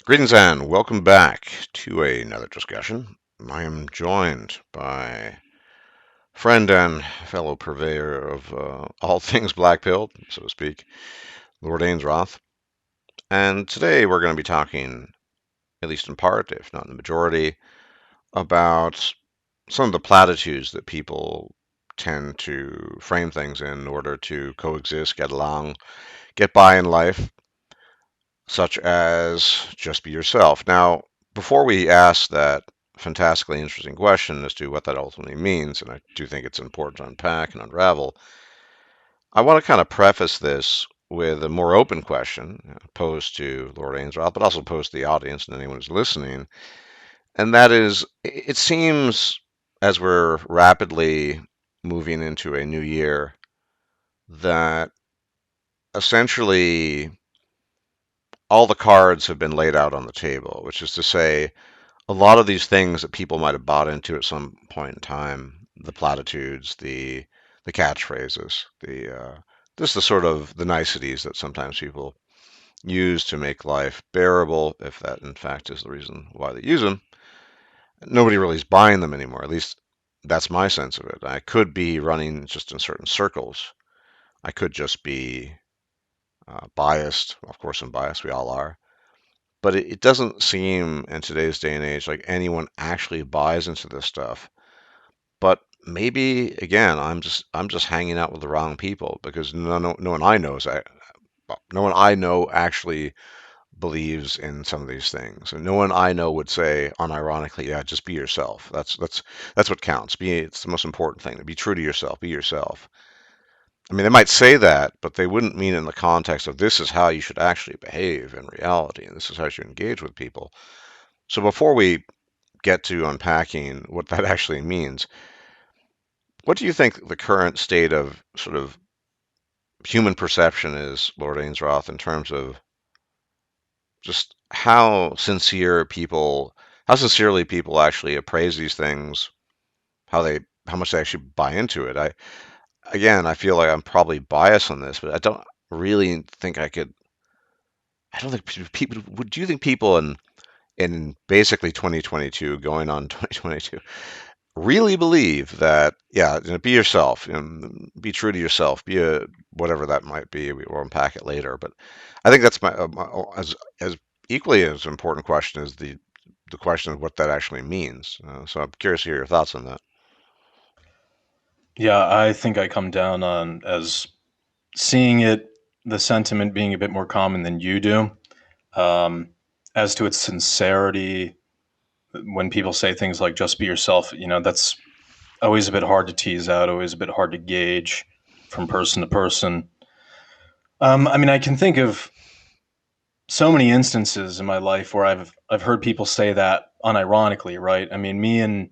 Greetings and welcome back to another discussion. I am joined by friend and fellow purveyor of all things black pill, so to speak, Lord Ainsroth. And today we're going to be talking, at least in part, if not in the majority, about some of the platitudes that people tend to frame things in order to coexist, get along, get by in life, such as just be yourself. Now, before we ask that fantastically interesting question as to what that ultimately means, and I do think it's important to unpack and unravel, I want to kind of preface this with a more open question posed to Lord Ainsworth, but also posed to the audience and anyone who's listening. And that is, it seems as we're rapidly moving into a new year that essentially all the cards have been laid out on the table, which is to say, a lot of these things that people might have bought into at some point in time, the platitudes, the catchphrases, the just the sort of the niceties that sometimes people use to make life bearable, if that in fact is the reason why they use them. Nobody really is buying them anymore. At least that's my sense of it. I could be running just in certain circles. I could just be biased. Of course, I'm biased. We all are. But it doesn't seem in today's day and age like anyone actually buys into this stuff. But maybe again, I'm just hanging out with the wrong people because no one I know no one I know actually believes in some of these things, and no one I know would say unironically, yeah, just be yourself. That's what counts. It's the most important thing to be true to yourself. Be yourself. I mean, they might say that, but they wouldn't mean in the context of this is how you should actually behave in reality, and this is how you should engage with people. So before we get to unpacking what that actually means, what do you think the current state of sort of human perception is, Lord Ainsroth, in terms of just how sincerely people actually appraise these things, how much they actually buy into it? I feel like I'm probably biased on this, but I don't really think I could. I don't think people. Do you think people in basically 2022, going on 2022, really believe that, yeah, be yourself, be true to yourself, be a whatever that might be. We'll unpack it later, but I think that's as equally as important question as the question of what that actually means. So I'm curious to hear your thoughts on that. Yeah, I think I come down on as seeing it, the sentiment being a bit more common than you do. Um, as to its sincerity, when people say things like just be yourself, that's always a bit hard to tease out, always a bit hard to gauge from person to person. I mean, I can think of so many instances in my life where I've heard people say that unironically, right? I mean, me and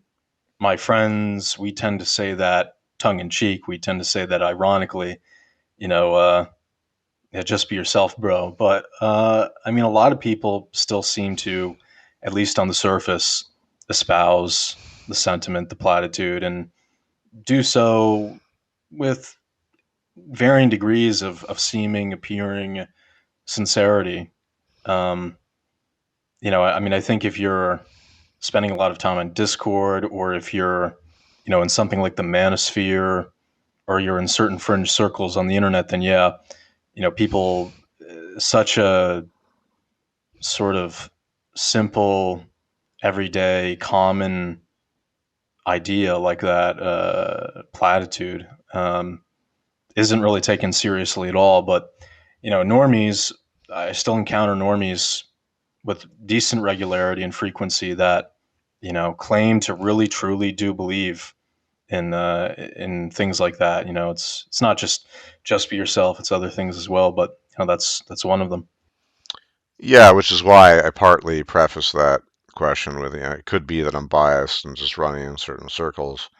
my friends, we tend to say that tongue in cheek. We tend to say that ironically, you know, yeah, just be yourself, bro. But I mean, a lot of people still seem to, at least on the surface, espouse the sentiment, the platitude, and do so with varying degrees of seeming, appearing sincerity. Um, I mean, I think if you're spending a lot of time on Discord, or if you're, in something like the manosphere, or you're in certain fringe circles on the internet, then yeah, people, such a sort of simple, everyday, common idea like that, platitude, isn't really taken seriously at all. But, normies, I still encounter normies with decent regularity and frequency that, claim to really truly do believe in things like that. It's not just be yourself; it's other things as well. But that's one of them. Yeah, which is why I partly preface that question with, it could be that I'm biased and just running in certain circles,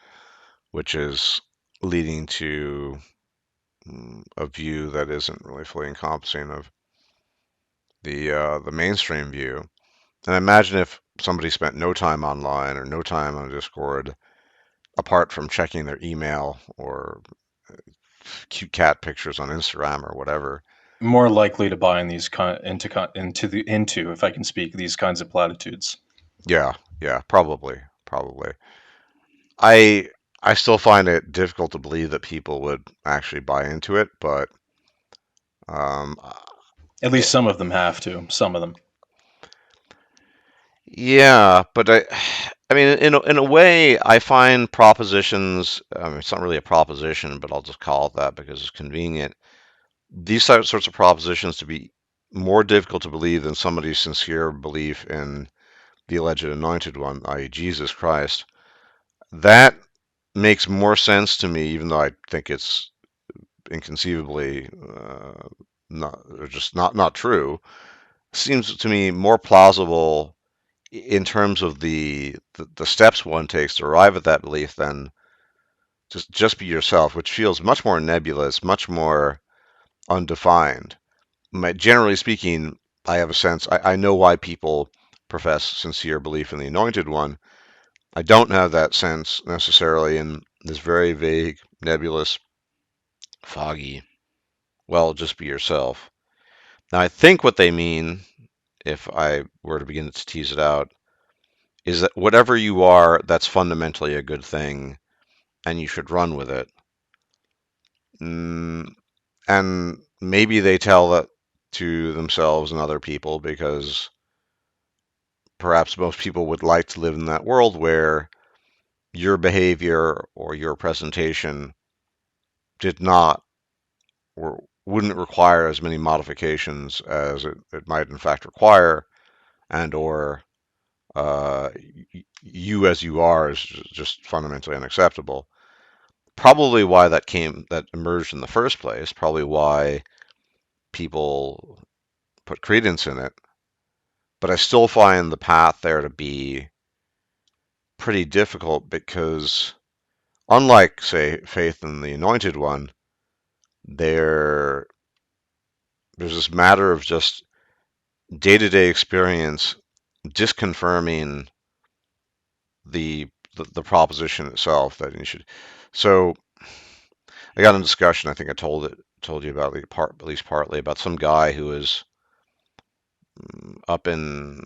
which is leading to a view that isn't really fully encompassing of the mainstream view. And imagine if somebody spent no time online or no time on Discord, apart from checking their email or cute cat pictures on Instagram or whatever. more likely to buy in these into if I can speak these kinds of platitudes. Yeah, yeah, probably. I I still find it difficult to believe that people would actually buy into it, but um, At it, least some of them have to. Some of them. yeah, but I mean, in a way, I find propositions. I mean, it's not really a proposition, but I'll just call it that because it's convenient. These sorts of propositions to be more difficult to believe than somebody's sincere belief in the alleged anointed one, i.e., Jesus Christ. That makes more sense to me, even though I think it's inconceivably not or just not true. Seems to me more plausible in terms of the steps one takes to arrive at that belief than just be yourself, which feels much more nebulous, much more undefined. Generally speaking, I have a sense, I know why people profess sincere belief in the anointed one. I don't have that sense necessarily in this very vague, nebulous, foggy, well, just be yourself. Now, I think what they mean, if I were to begin to tease it out, is that whatever you are, that's fundamentally a good thing, and you should run with it. Mm, and maybe they tell that to themselves and other people because perhaps most people would like to live in that world where your behavior or your presentation did not or wouldn't require as many modifications as it might in fact require, and or uh, you as you are is just fundamentally unacceptable. Probably why that emerged in the first place. Probably why people put credence in it. But I still find the path there to be pretty difficult because, unlike, say, faith in the Anointed One, there there's this matter of just day-to-day experience disconfirming the proposition itself that you should. So I got in a discussion. I think I told you about at least partly about some guy who was up in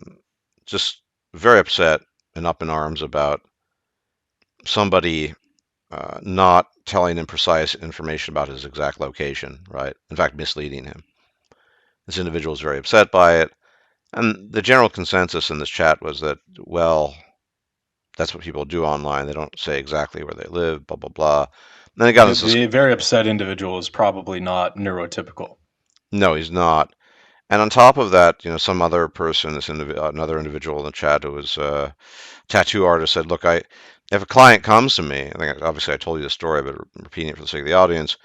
just very upset and up in arms about somebody not telling him precise information about his exact location, right? In fact, misleading him. This individual was very upset by it. And the general consensus in this chat was that, well, that's what people do online. They don't say exactly where they live, blah, blah, blah. And then I got into this. The very upset individual is probably not neurotypical. No, he's not. And on top of that, some other person, another individual in the chat who was a tattoo artist said, look, if a client comes to me, I think obviously I told you the story, but I'm repeating it for the sake of the audience,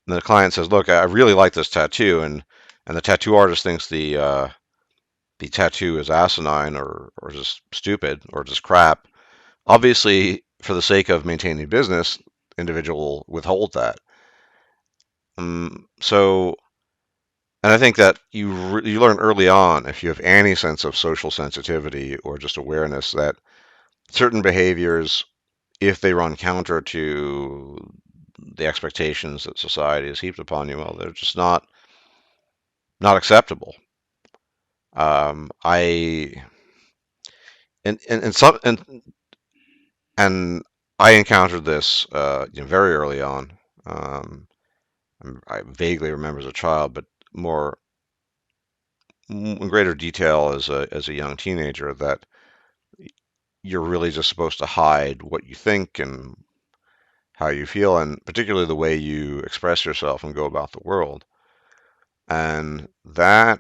and the client says, look, I really like this tattoo, and the tattoo artist thinks the tattoo is asinine or just stupid or just crap. Obviously, for the sake of maintaining business, individual will withhold that. So, and I think that you learn early on, if you have any sense of social sensitivity or just awareness, that certain behaviors, if they run counter to the expectations that society has heaped upon you, well, they're just not acceptable. I and some and I encountered this very early on. Um, I vaguely remember as a child, but more in greater detail as a young teenager, that you're really just supposed to hide what you think and how you feel, and particularly the way you express yourself and go about the world. And that,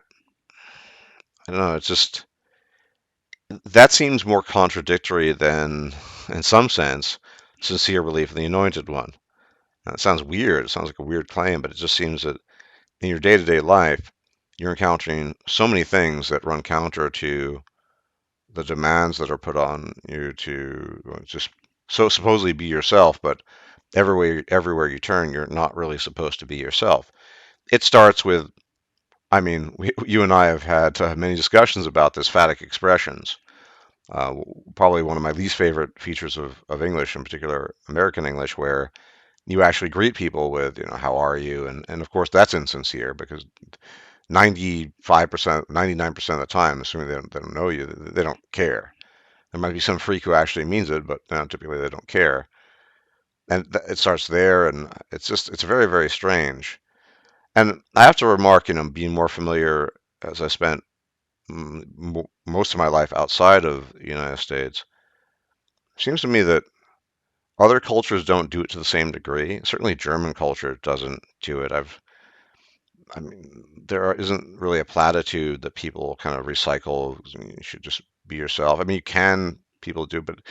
I don't know, it's just that seems more contradictory than, in some sense, sincere belief in the anointed one. And it sounds weird. It sounds like a weird claim, but it just seems that in your day-to-day life, you're encountering so many things that run counter to the demands that are put on you to just so supposedly be yourself, but everywhere you turn, you're not really supposed to be yourself. It starts with, I mean, you and I have had many discussions about this phatic expressions. Uh, Probably one of my least favorite features of English, in particular American English, where you actually greet people with, how are you? And of course, that's insincere because 95%, 99% of the time, assuming they don't know you, they don't care. There might be some freak who actually means it, but typically they don't care. And it starts there, and it's very, very strange. And I have to remark, being more familiar as I spent most of my life outside of the United States, it seems to me that other cultures don't do it to the same degree. Certainly, German culture doesn't do it. I mean, isn't really a platitude that people kind of recycle. You should just be yourself. I mean, you can, people do, but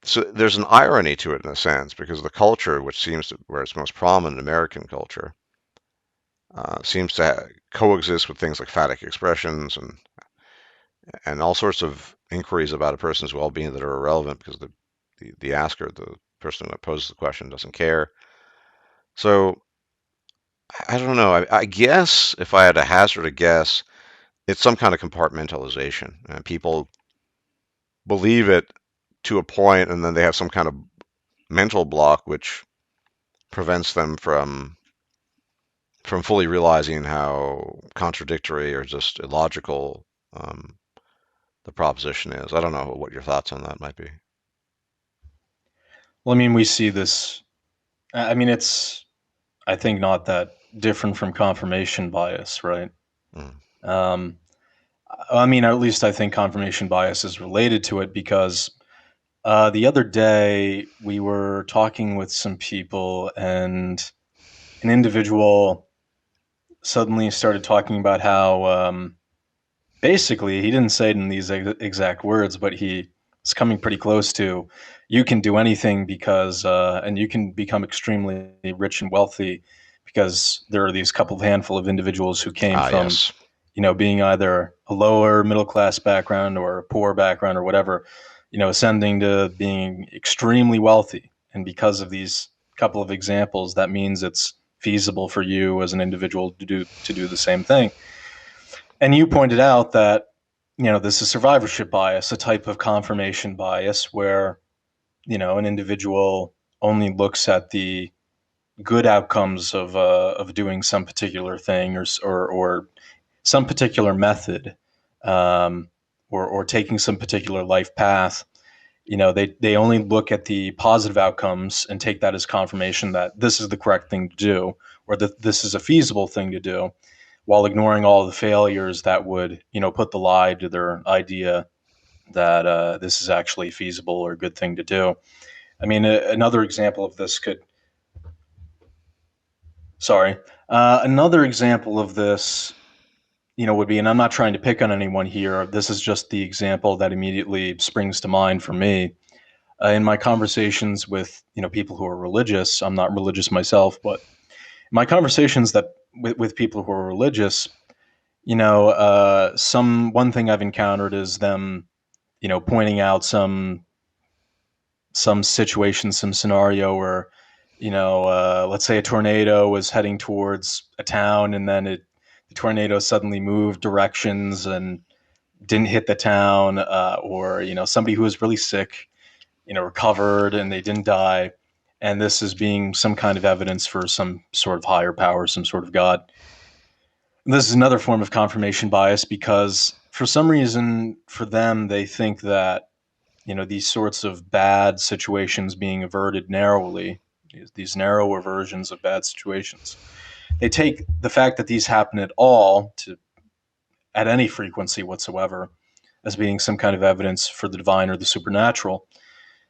so there's an irony to it in a sense because the culture, which seems to where it's most prominent, American culture, seems to coexist with things like phatic expressions and all sorts of inquiries about a person's well-being that are irrelevant because the asker, the person that poses the question, doesn't care. So I don't know. I guess if I had to hazard a guess, it's some kind of compartmentalization. People believe it to a point, and then they have some kind of mental block which prevents them from fully realizing how contradictory or just illogical the proposition is. I don't know what your thoughts on that might be. Well, I mean, we see this. I mean, it's, I think, not that different from confirmation bias, right? Mm. Um, I mean, at least I think confirmation bias is related to it because the other day we were talking with some people, and an individual suddenly started talking about how basically he didn't say it in these exact words, but he was coming pretty close to, you can do anything because and you can become extremely rich and wealthy because there are these couple of handful of individuals who came Ah, from, yes. being either a lower middle class background or a poor background or whatever, ascending to being extremely wealthy. And because of these couple of examples, that means it's feasible for you as an individual to do the same thing. And you pointed out that, this is survivorship bias, a type of confirmation bias where, an individual only looks at the good outcomes of doing some particular thing, or some particular method, um, or taking some particular life path. They only look at the positive outcomes and take that as confirmation that this is the correct thing to do, or that this is a feasible thing to do, while ignoring all the failures that would, put the lie to their idea that this is actually feasible or a good thing to do. I mean, another example of this could, sorry, another example of this, would be, and I'm not trying to pick on anyone here. This is just the example that immediately springs to mind for me. In my conversations with, people who are religious, I'm not religious myself, but my conversations that with people who are religious, some one thing I've encountered is them, pointing out some situation, some scenario where, let's say a tornado was heading towards a town, and then the tornado suddenly moved directions and didn't hit the town, or somebody who was really sick, recovered and they didn't die, and this is being some kind of evidence for some sort of higher power, some sort of God. And this is another form of confirmation bias because for some reason, for them, they think that, these sorts of bad situations being averted narrowly, these narrower versions of bad situations, they take the fact that these happen at all, to at any frequency whatsoever, as being some kind of evidence for the divine or the supernatural.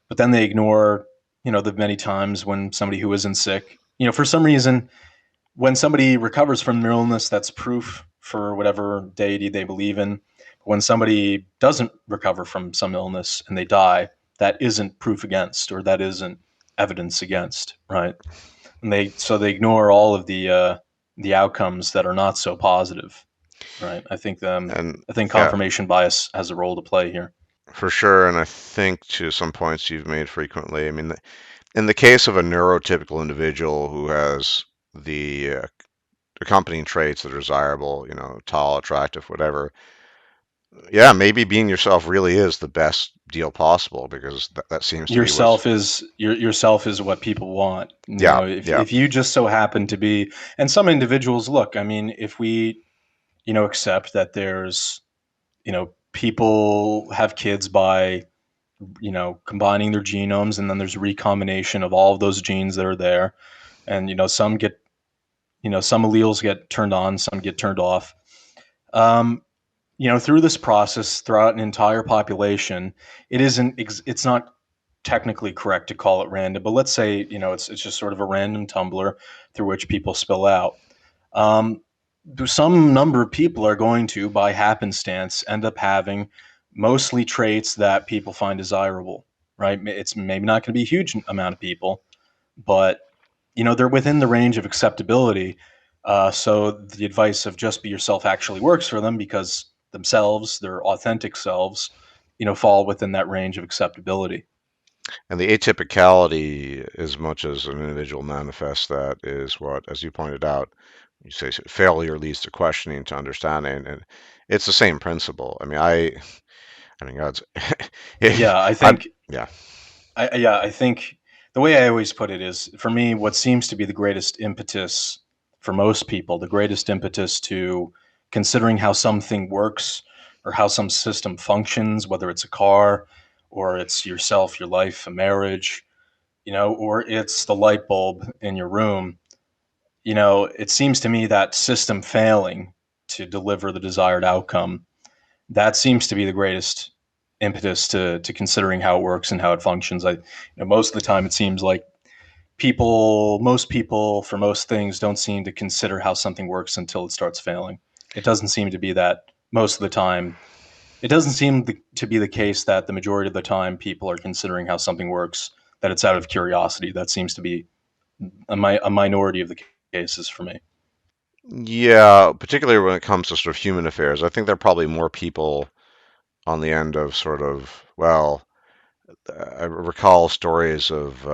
But then they ignore, the many times when somebody who isn't sick, for some reason, when somebody recovers from their illness, that's proof for whatever deity they believe in. When somebody doesn't recover from some illness and they die, that isn't proof against, or that isn't evidence against, right? And they ignore all of the outcomes that are not so positive, right? And I think yeah, confirmation bias has a role to play here. for sure. And I think to some points you've made frequently, I mean, in the case of a neurotypical individual who has the accompanying traits that are desirable, tall, attractive, whatever, Yeah, maybe being yourself really is the best deal possible because that seems to be what's. Yourself is what people want. You Yeah, know, yeah. if you just so happen to be, and some individuals look, I mean, if we, accept that there's, people have kids by, combining their genomes, and then there's recombination of all of those genes that are there, and some get, some alleles get turned on, some get turned off. Um, through this process, throughout an entire population, it's not technically correct to call it random, but let's say, it's just sort of a random tumbler through which people spill out. Um, some number of people are going to, by happenstance, end up having mostly traits that people find desirable, right? It's maybe not going to be a huge amount of people, but they're within the range of acceptability. So the advice of just be yourself actually works for them because themselves, their authentic selves, fall within that range of acceptability. And the atypicality, as much as an individual manifests that, is what, as you pointed out, you say failure leads to questioning to understanding, and it's the same principle. I mean, God's, Yeah, I I'm, think yeah, I think the way I always put it is, for me, what seems to be the greatest impetus for most people, the greatest impetus to considering how something works or how some system functions, whether it's a car or it's yourself, your life, a marriage, or it's the light bulb in your room. It seems to me that system failing to deliver the desired outcome, that seems to be the greatest impetus to considering how it works and how it functions. Most of the time it seems like most people for most things don't seem to consider how something works until it starts failing. It doesn't seem to be that most of the time. It doesn't seem to be the case that the majority of the time people are considering how something works, that it's out of curiosity. That seems to be a minority of the cases for me. yeah. Particularly when it comes to sort of human affairs, I think there are probably more people on the end of sort of, well, I recall stories of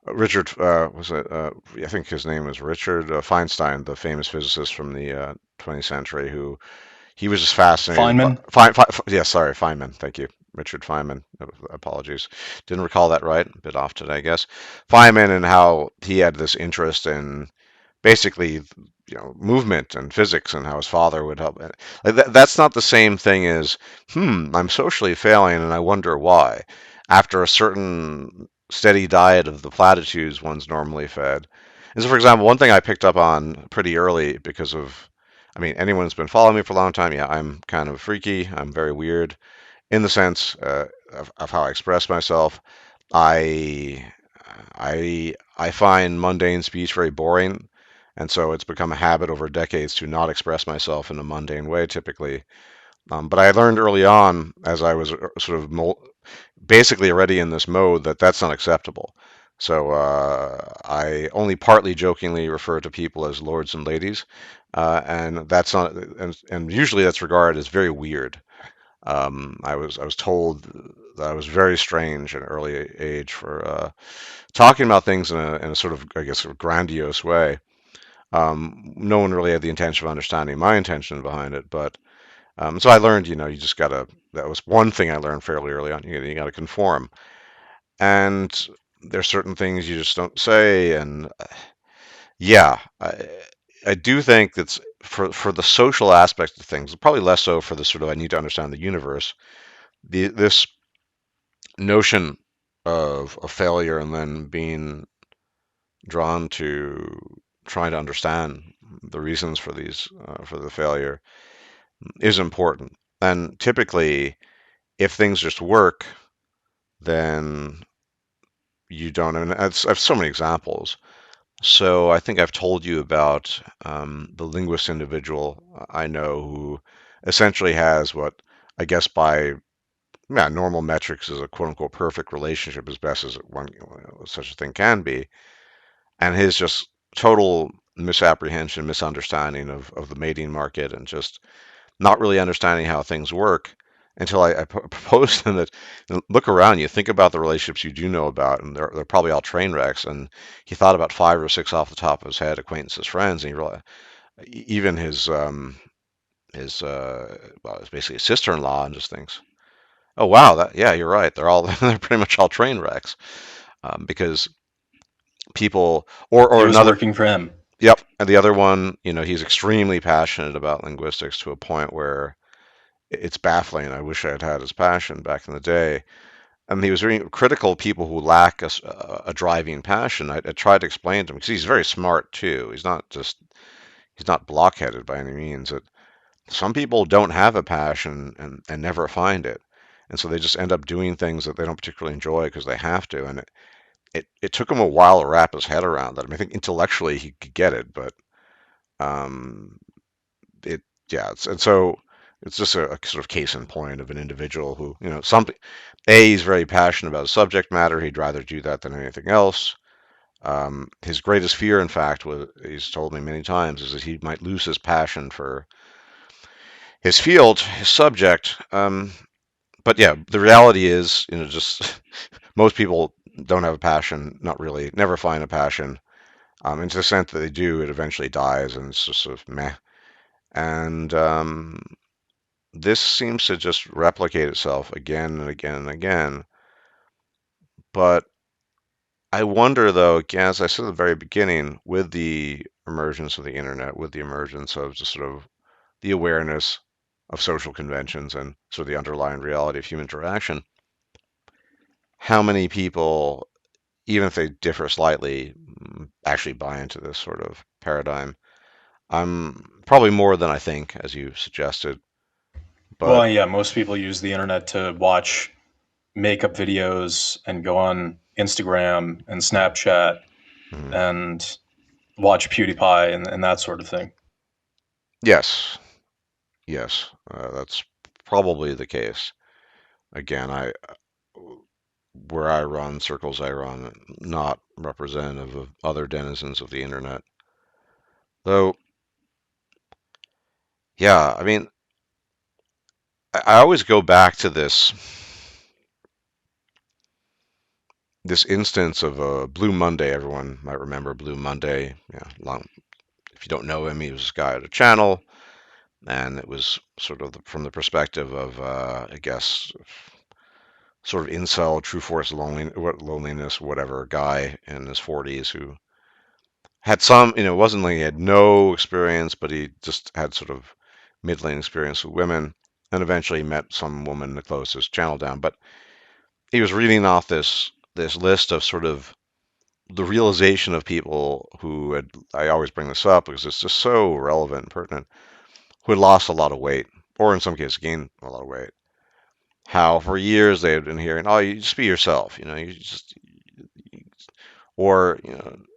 Richard, was it? I think his name was Richard Feinstein, the famous physicist from the 20th century, who he was just fascinated by. Feynman. Yeah, sorry, Feynman. Thank you, Richard Feynman. Apologies, didn't recall that right. A bit off today, I guess. Feynman, and how he had this interest in basically, movement and physics, and how his father would help. Like that's not the same thing as, I'm socially failing and I wonder why. After a certain steady diet of the platitudes one's normally fed. And so, for example, one thing I picked up on pretty early because of, I mean, anyone who's been following me for a long time, yeah, I'm kind of freaky. I'm very weird in the sense of how I express myself. I I find mundane speech very boring, and so it's become a habit over decades to not express myself in a mundane way typically. But I learned early on, as I was sort of basically already in this mode, that that's not acceptable. So I only partly jokingly refer to people as lords and ladies, and that's not, and usually that's regarded as very weird. I was told that I was very strange at an early age for talking about things in a sort of, I guess, sort of grandiose way. No one really had the intention of understanding my intention behind it, but so I learned, you just gotta. That was one thing I learned fairly early on. You gotta conform, and there's certain things you just don't say, and yeah, I do think that's for the social aspect of things, probably less so for the sort of I need to understand the universe. This notion of a failure and then being drawn to trying to understand the reasons for these for the failure is important. And typically, if things just work, then you don't. And I have so many examples. So I think I've told you about the linguist individual I know who essentially has what I guess by, yeah, normal metrics is a quote unquote perfect relationship, as best as one such a thing can be. And his just total misapprehension, misunderstanding of the mating market, and just not really understanding how things work until I proposed to him that, look around you, think about the relationships you do know about, and they're probably all train wrecks. And he thought about five or six off the top of his head, acquaintances, friends, and he realized even his his well, it's basically his sister-in-law, and just thinks, oh wow, that yeah, you're right. They're all they're pretty much all train wrecks, because people It or was another. working for him. Yep, and the other one, he's extremely passionate about linguistics to a point where it's baffling. I wish I had had his passion back in the day. And he was very critical of people who lack a driving passion. I tried to explain to him because he's very smart too. He's not blockheaded by any means. That some people don't have a passion and never find it, and so they just end up doing things that they don't particularly enjoy because they have to. And it took him a while to wrap his head around that. I mean, I think intellectually he could get it, but um, it yeah. And so it's just a sort of case in point of an individual who something. He's very passionate about his subject matter. He'd rather do that than anything else. His greatest fear, in fact, was he's told me many times, is that he might lose his passion for his field, his subject. But yeah, the reality is, just most people don't have a passion, not really, never find a passion. And to the extent that they do, it eventually dies, and it's just sort of meh. And this seems to just replicate itself again and again and again. But I wonder, though, again, as I said at the very beginning, with the emergence of the internet, with the emergence of just sort of the awareness of social conventions and sort of the underlying reality of human interaction, how many people, even if they differ slightly, actually buy into this sort of paradigm? Probably more than I think, as you suggested. But Well, yeah, most people use the internet to watch makeup videos and go on Instagram and Snapchat mm, and watch PewDiePie and that sort of thing. yes, yes, that's probably the case. Again, where I run, circles I run, not representative of other denizens of the internet. Though, yeah, I mean, I always go back to this instance of Blue Monday. Everyone might remember Blue Monday. Yeah, if you don't know him, he was this guy at a channel, and it was sort of from the perspective of, I guess, sort of incel, true force loneliness, whatever guy in his 40s who had some, it wasn't like he had no experience, but he just had sort of middling experience with women, and eventually met some woman the closest channel down. But he was reading off this list of sort of the realization of people who had, I always bring this up because it's just so relevant and pertinent, who had lost a lot of weight, or in some cases gained a lot of weight. How for years they had been hearing, oh, you just be yourself, you just, or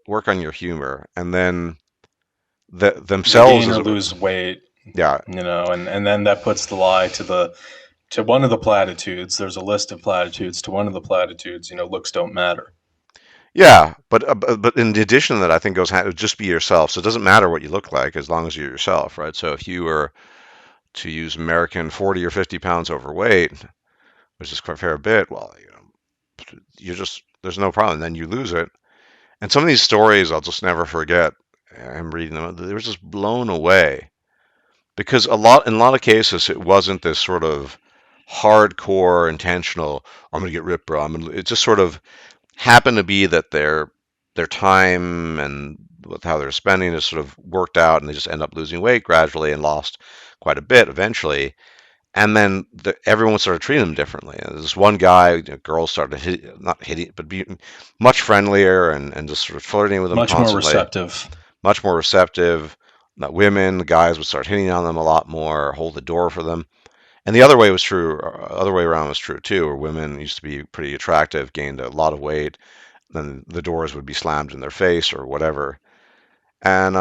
work on your humor, and then The themselves gain as or it were. lose weight, Yeah, and then that puts the lie to one of the platitudes. There's a list of platitudes. To one of the platitudes, looks don't matter. yeah, but in addition to that, I think goes just be yourself. So it doesn't matter what you look like as long as you're yourself, right? So if you were to use American 40 or 50 pounds overweight, which is quite a fair bit, well, you're just there's no problem. Then you lose it. And some of these stories I'll just never forget. I'm reading them. They were just blown away because in a lot of cases it wasn't this sort of hardcore intentional. I'm gonna get ripped, bro. It just sort of happened to be that their time and with how they're spending is sort of worked out, and they just end up losing weight gradually and lost quite a bit eventually. And then everyone started treating them differently. And this one guy, girls started not hitting, but being much friendlier and just sort of flirting with them Much more constantly, receptive. much more receptive. That women, the guys would start hitting on them a lot more, hold the door for them. And the other way was true, other way around was true too, where women used to be pretty attractive, gained a lot of weight, then the doors would be slammed in their face or whatever. And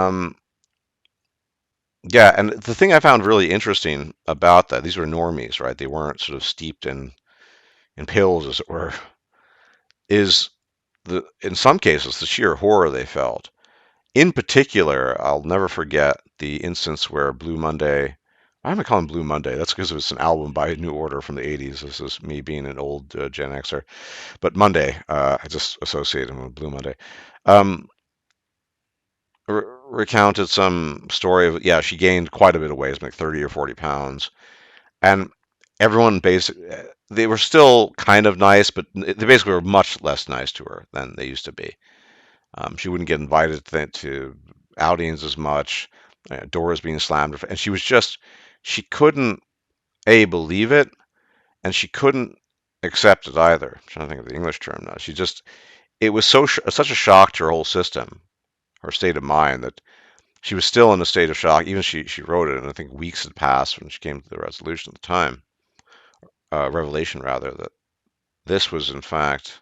yeah, and the thing I found really interesting about that, these were normies, right? They weren't sort of steeped in pills, as it were, is in some cases the sheer horror they felt. In particular, I'll never forget the instance where Blue Monday. Why am I calling Blue Monday? That's because it's an album by New Order from the 80s. This is me being an old Gen Xer. But Monday, I just associate him with Blue Monday. Um, recounted some story of, yeah, she gained quite a bit of weight, like 30 or 40 pounds, and everyone basically, they were still kind of nice, but they basically were much less nice to her than they used to be. She wouldn't get invited to outings as much, doors being slammed, and she was just, she couldn't a believe it, and she couldn't accept it either. I'm trying to think of the English term now. She just, it was such a shock to her whole system, her state of mind, that she was still in a state of shock. Even she wrote it, and I think weeks had passed when she came to the resolution at the time, revelation rather, that this was in fact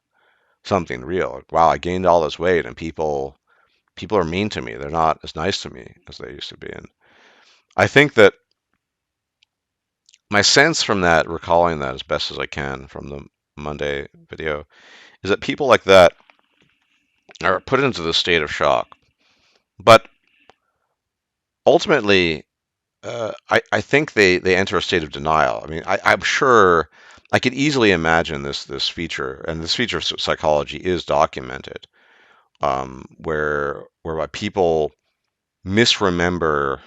something real. Like, wow, I gained all this weight, and people are mean to me. They're not as nice to me as they used to be. And I think that my sense from that, recalling that as best as I can from the Monday video, is that people like that are put into this state of shock. But ultimately, I think they enter a state of denial. I mean, I'm sure I could easily imagine this feature, and this feature of psychology is documented, whereby people misremember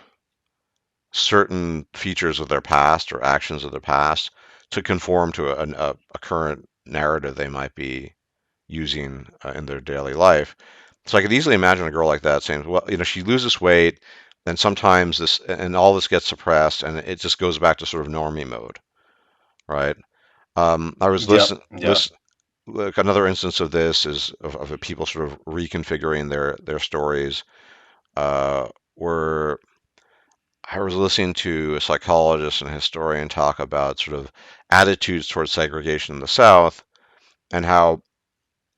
certain features of their past or actions of their past to conform to a current narrative they might be using in their daily life. So I could easily imagine a girl like that saying, well, she loses weight, then sometimes this and all this gets suppressed, and it just goes back to sort of normie mode, right? I was Yep. Yeah. listen, like another instance of this is of people sort of reconfiguring their stories. Where I was listening to a psychologist and a historian talk about sort of attitudes towards segregation in the South, and how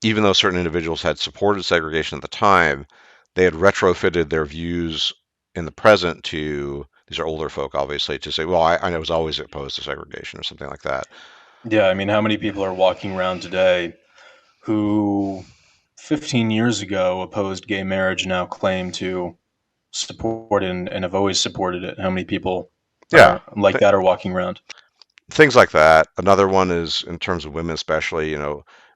even though certain individuals had supported segregation at the time, they had retrofitted their views in the present to, these are older folk obviously, to say, well, I was always opposed to segregation or something like that. Yeah. I mean, how many people are walking around today who 15 years ago opposed gay marriage now claim to support it and have always supported it? How many people Yeah, are like th that are walking around? things like that. Another one is in terms of women, especially,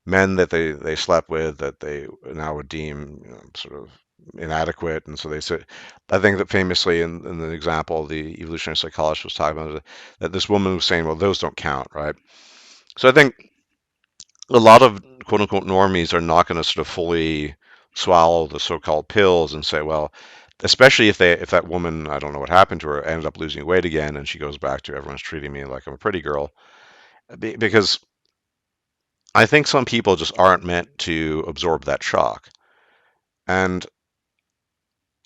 men that they slept with that they now would deem, sort of inadequate, and so they say, I think that famously in the example the evolutionary psychologist was talking about, that this woman was saying, well, those don't count, right? So I think a lot of quote unquote normies are not going to sort of fully swallow the so-called pills and say, well, especially if that woman, I don't know what happened to her, ended up losing weight again, and she goes back to everyone's treating me like I'm a pretty girl, because I think some people just aren't meant to absorb that shock. And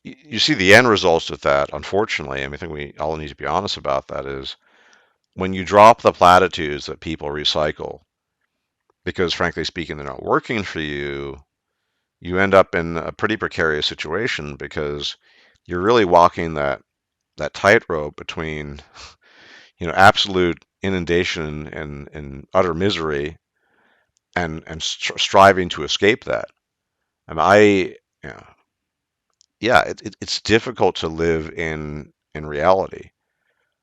you see the end results with that, unfortunately. I mean, I think we all need to be honest about that, is when you drop the platitudes that people recycle, because frankly speaking, they're not working for you, you end up in a pretty precarious situation, because you're really walking that tightrope between, absolute inundation and utter misery, and striving to escape that. I mean, yeah, yeah, it's difficult to live in reality.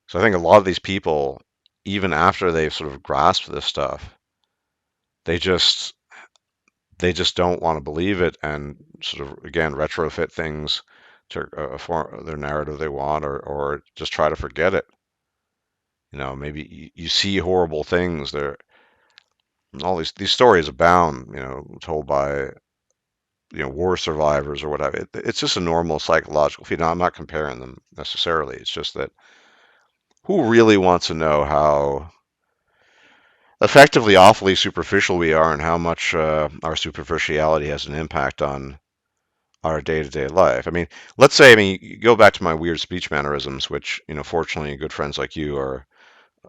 So I think a lot of these people, even after they've sort of grasped this stuff, they just they just don't want to believe it, and sort of again retrofit things to form their narrative they want, or just try to forget it. Maybe you see horrible things there. All these stories abound, told by war survivors or whatever. It's just a normal psychological phenomenon. I'm not comparing them necessarily. It's just that who really wants to know how effectively awfully superficial we are, and how much our superficiality has an impact on our day-to-day life? I mean, let's say, I mean, you go back to my weird speech mannerisms, which, fortunately, good friends like you are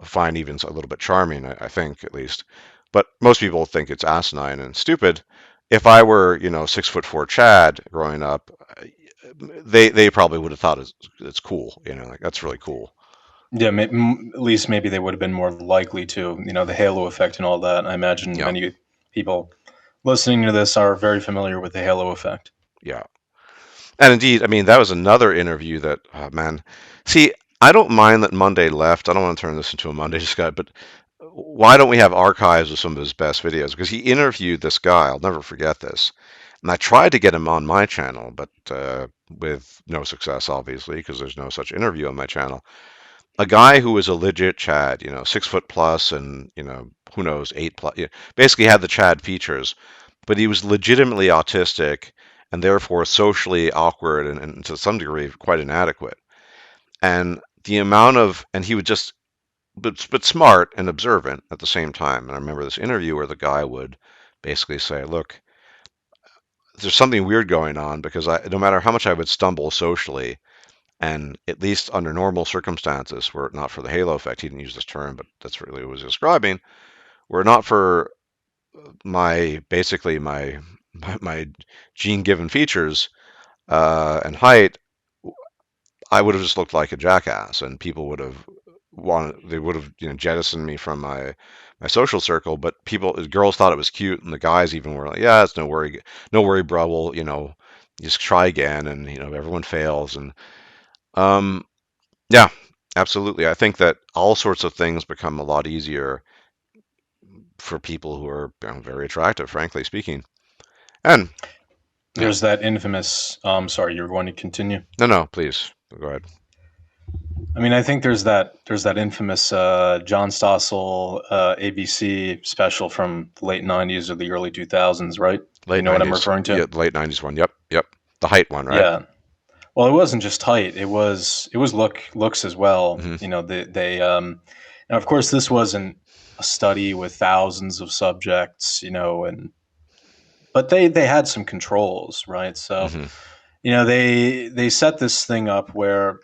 find even a little bit charming, I think, at least. But most people think it's asinine and stupid. If I were, 6'4" Chad growing up, they probably would have thought it's cool, like that's really cool. Yeah, at least maybe they would have been more likely to, the halo effect and all that. I imagine Yeah, many people listening to this are very familiar with the halo effect. yeah. And indeed, I mean, that was another interview that, oh, man. See, I don't mind that Monday left. I don't want to turn this into a Monday discussion, but why don't we have archives of some of his best videos? Because he interviewed this guy. I'll never forget this. And I tried to get him on my channel, but with no success, obviously, because there's no such interview on my channel. A guy who was a legit Chad, 6 foot plus, and who knows, 8 plus, basically had the Chad features, but he was legitimately autistic and therefore socially awkward and to some degree quite inadequate. And and he would just, but smart and observant at the same time. And I remember this interview where the guy would basically say, "Look, there's something weird going on because no matter how much I would stumble socially, and at least under normal circumstances, were it not for the halo effect, he didn't use this term, but that's really what he was describing, were it not for basically my gene given features and height, I would have just looked like a jackass, and people would have they would have jettisoned me from my social circle. But girls thought it was cute, and the guys even were like, "Yeah, it's no worry, bro. We'll just try again." And everyone fails, and um, yeah, absolutely. I think that all sorts of things become a lot easier for people who are very attractive, frankly speaking. And yeah, There's that infamous. Sorry, you were going to continue. no, no, please go ahead. I mean, I think there's that infamous John Stossel ABC special from the late '90s or the early 2000s, right? You Late know what I'm 90s, referring to? yeah, late 90s one. Yep, yep. The height one, right? Yeah. Well, it wasn't just height; it was looks as well. Hmm. You know, they and of course this wasn't a study with thousands of subjects, and but they had some controls, right? So Hmm. they set this thing up where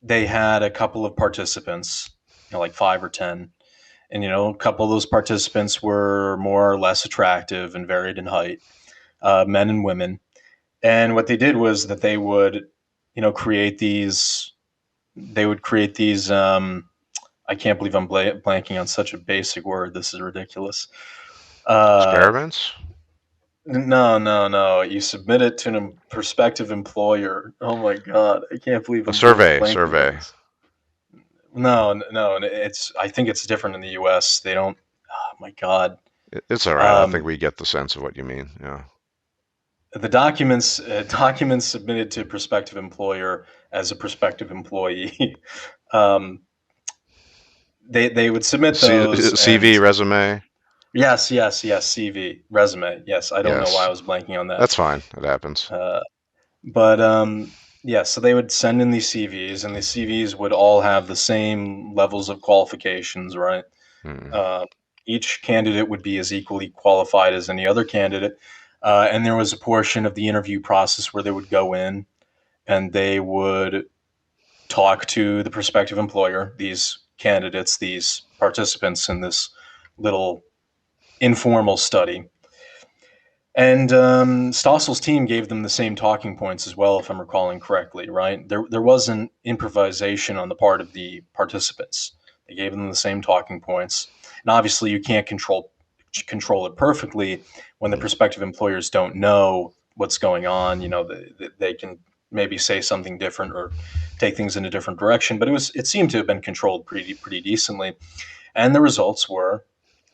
they had a couple of participants, like 5 or 10, and a couple of those participants were more or less attractive and varied in height, men and women. And what they did was that they would, create these. They would create these. I can't believe I'm blanking on such a basic word. This is ridiculous. Uh, Experiments? no, no, no. You submit it to a prospective employer. Oh my god, I can't believe A I'm blanking on survey. this. No, no, it's. I think it's different in the U.S. They don't. Oh my god. It's all right. I think Um, we get the sense of what you mean. Yeah. the documents submitted to prospective employer as a prospective employee. um, they would submit those, CV and resume. yes, yes, yes, CV resume. Yes, I don't know why Yes, I was blanking on that. that's fine. It happens. Uh, but yeah, so they would send in these CVs, and the CVs would all have the same levels of qualifications, right? Mm. Uh, each candidate would be as equally qualified as any other candidate. And there was a portion of the interview process where they would go in and they would talk to the prospective employer, these candidates, these participants in this little informal study. And Stossel's team gave them the same talking points as well, if I'm recalling correctly, right? There wasn't improvisation on the part of the participants. They gave them the same talking points. And obviously, you can't control it perfectly when the Mm. prospective employers don't know what's going on. They can maybe say something different or take things in a different direction. But it seemed to have been controlled pretty decently. And the results were,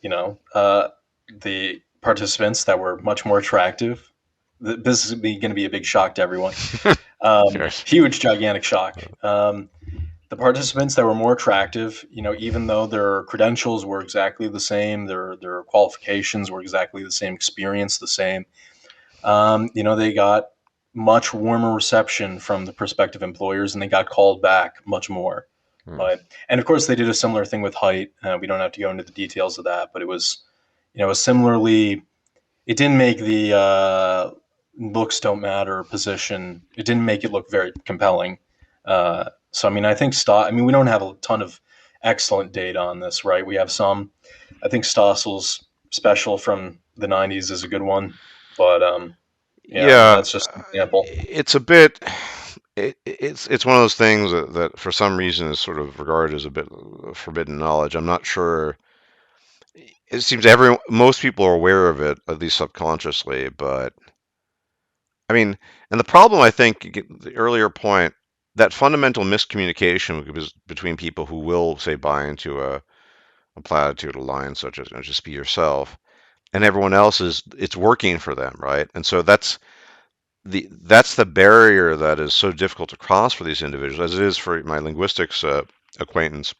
the participants that were much more attractive. This is going to be a big shock to everyone. Yes. Huge, gigantic shock. The participants that were more attractive, even though their credentials were exactly the same, their qualifications were exactly the same, experience the same, they got much warmer reception from the prospective employers, and they got called back much more. Mm. Right, and of course they did a similar thing with height. We don't have to go into the details of that, but it was, a similarly. It didn't make the looks don't matter position. It didn't make it look very compelling. So I mean, I think I mean, we don't have a ton of excellent data on this, right? We have some. I think Stossel's special from the '90s is a good one, but yeah, I mean Yeah, that's just an example. it's a bit. It's one of those things that for some reason is sort of regarded as a bit forbidden knowledge. I'm not sure. It seems most people are aware of it, at least subconsciously. But I mean, and the problem, I think, the earlier point, that fundamental miscommunication between people who will say buy into a platitude, a line such as just be yourself, and everyone else is it's working for them, right? And so that's the barrier that is so difficult to cross for these individuals, as it is for my linguistics acquaintance.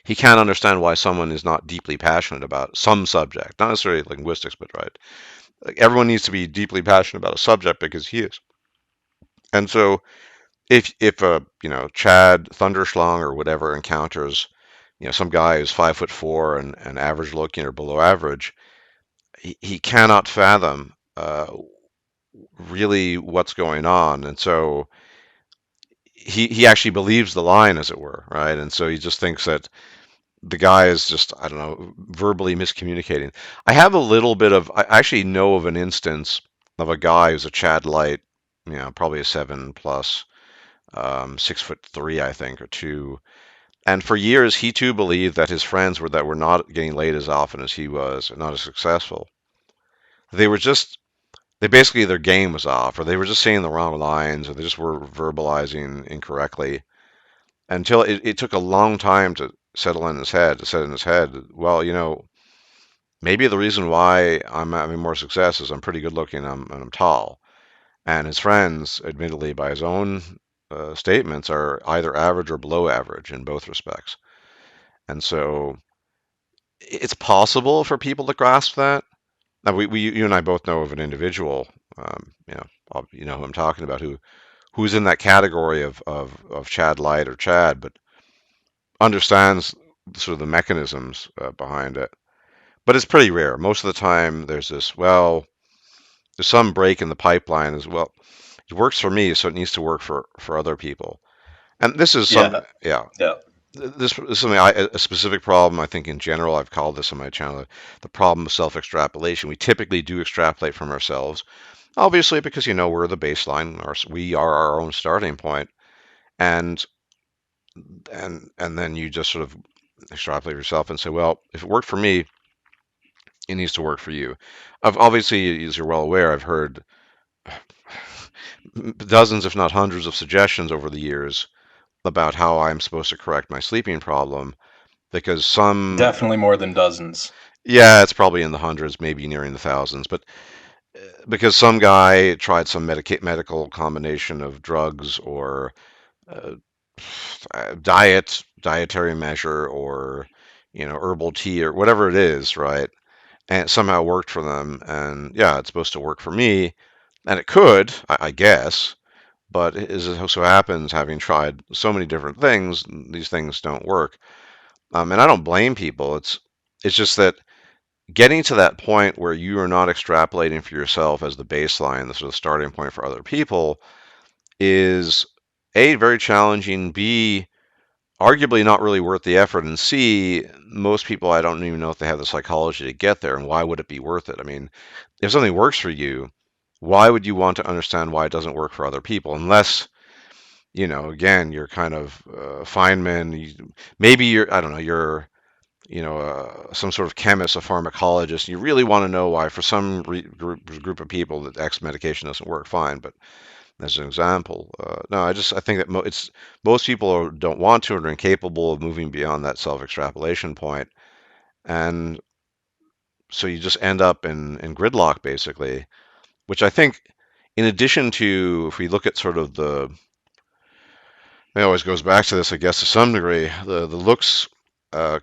He can't understand why someone is not deeply passionate about some subject, not necessarily linguistics, but right. Like everyone needs to be deeply passionate about a subject because he is. And so if a Chad Thunderschlong or whatever encounters some guy who's 5'4" and average looking or below average, he cannot fathom really what's going on, and so he actually believes the line, as it were, right? And so he just thinks that the guy is just, I don't know, verbally miscommunicating. I have a little bit of, I actually know of an instance of a guy who's a Chad Light, probably a 7 plus, 6'3", I think, or two. And for years, he too believed that his friends were not getting laid as often as he was, or not as successful. They were just, they basically, their game was off, or they were just saying the wrong lines, or they just were verbalizing incorrectly. Until it took a long time to settle in his head, to set in his head, well, maybe the reason why I'm having more success is I'm pretty good looking and I'm tall. And his friends, admittedly, by his own statements, are either average or below average in both respects. And so it's possible for people to grasp that. Now, you and I both know of an individual, you know who I'm talking about, who's in that category of Chad Light or Chad, but understands sort of the mechanisms behind it. But it's pretty rare. Most of the time, there's this, well, there's some break in the pipeline as well. It works for me, so it needs to work for other people. And this is some, Yeah, yeah, yeah, this is something a specific problem. I think in general, I've called this on my channel the problem of self-extrapolation. We typically do extrapolate from ourselves, obviously because we're the baseline, or we are our own starting point, and and then you just sort of extrapolate yourself and say, well, if it worked for me, it needs to work for you. I've obviously, as you're well aware, I've heard dozens, if not hundreds, of suggestions over the years about how I'm supposed to correct my sleeping problem because definitely more than dozens. yeah, it's probably in the hundreds, maybe nearing the thousands, but because some guy tried some medical combination of drugs or uh, dietary measure or herbal tea or whatever it is, right? And it somehow worked for them, and yeah, it's supposed to work for me, and it could, I guess. But as it so happens, having tried so many different things, these things don't work. And I don't blame people. It's just that getting to that point where you are not extrapolating for yourself as the baseline, the sort of starting point for other people, is A, very challenging, B, arguably not really worth the effort, and C, most people, I don't even know if they have the psychology to get there, and why would it be worth it? I mean, if something works for you, why would you want to understand why it doesn't work for other people? Unless, again, you're kind of Feynman, maybe you're, I don't know, you're, some sort of chemist, a pharmacologist. You really want to know why, for some group of people, that X medication doesn't work. Fine, but as an example, no, I think that most people don't want to or are incapable of moving beyond that self-extrapolation point, and so you just end up in gridlock basically, which I think, in addition to, if we look at sort of it always goes back to this, I guess, to some degree, the looks, uh,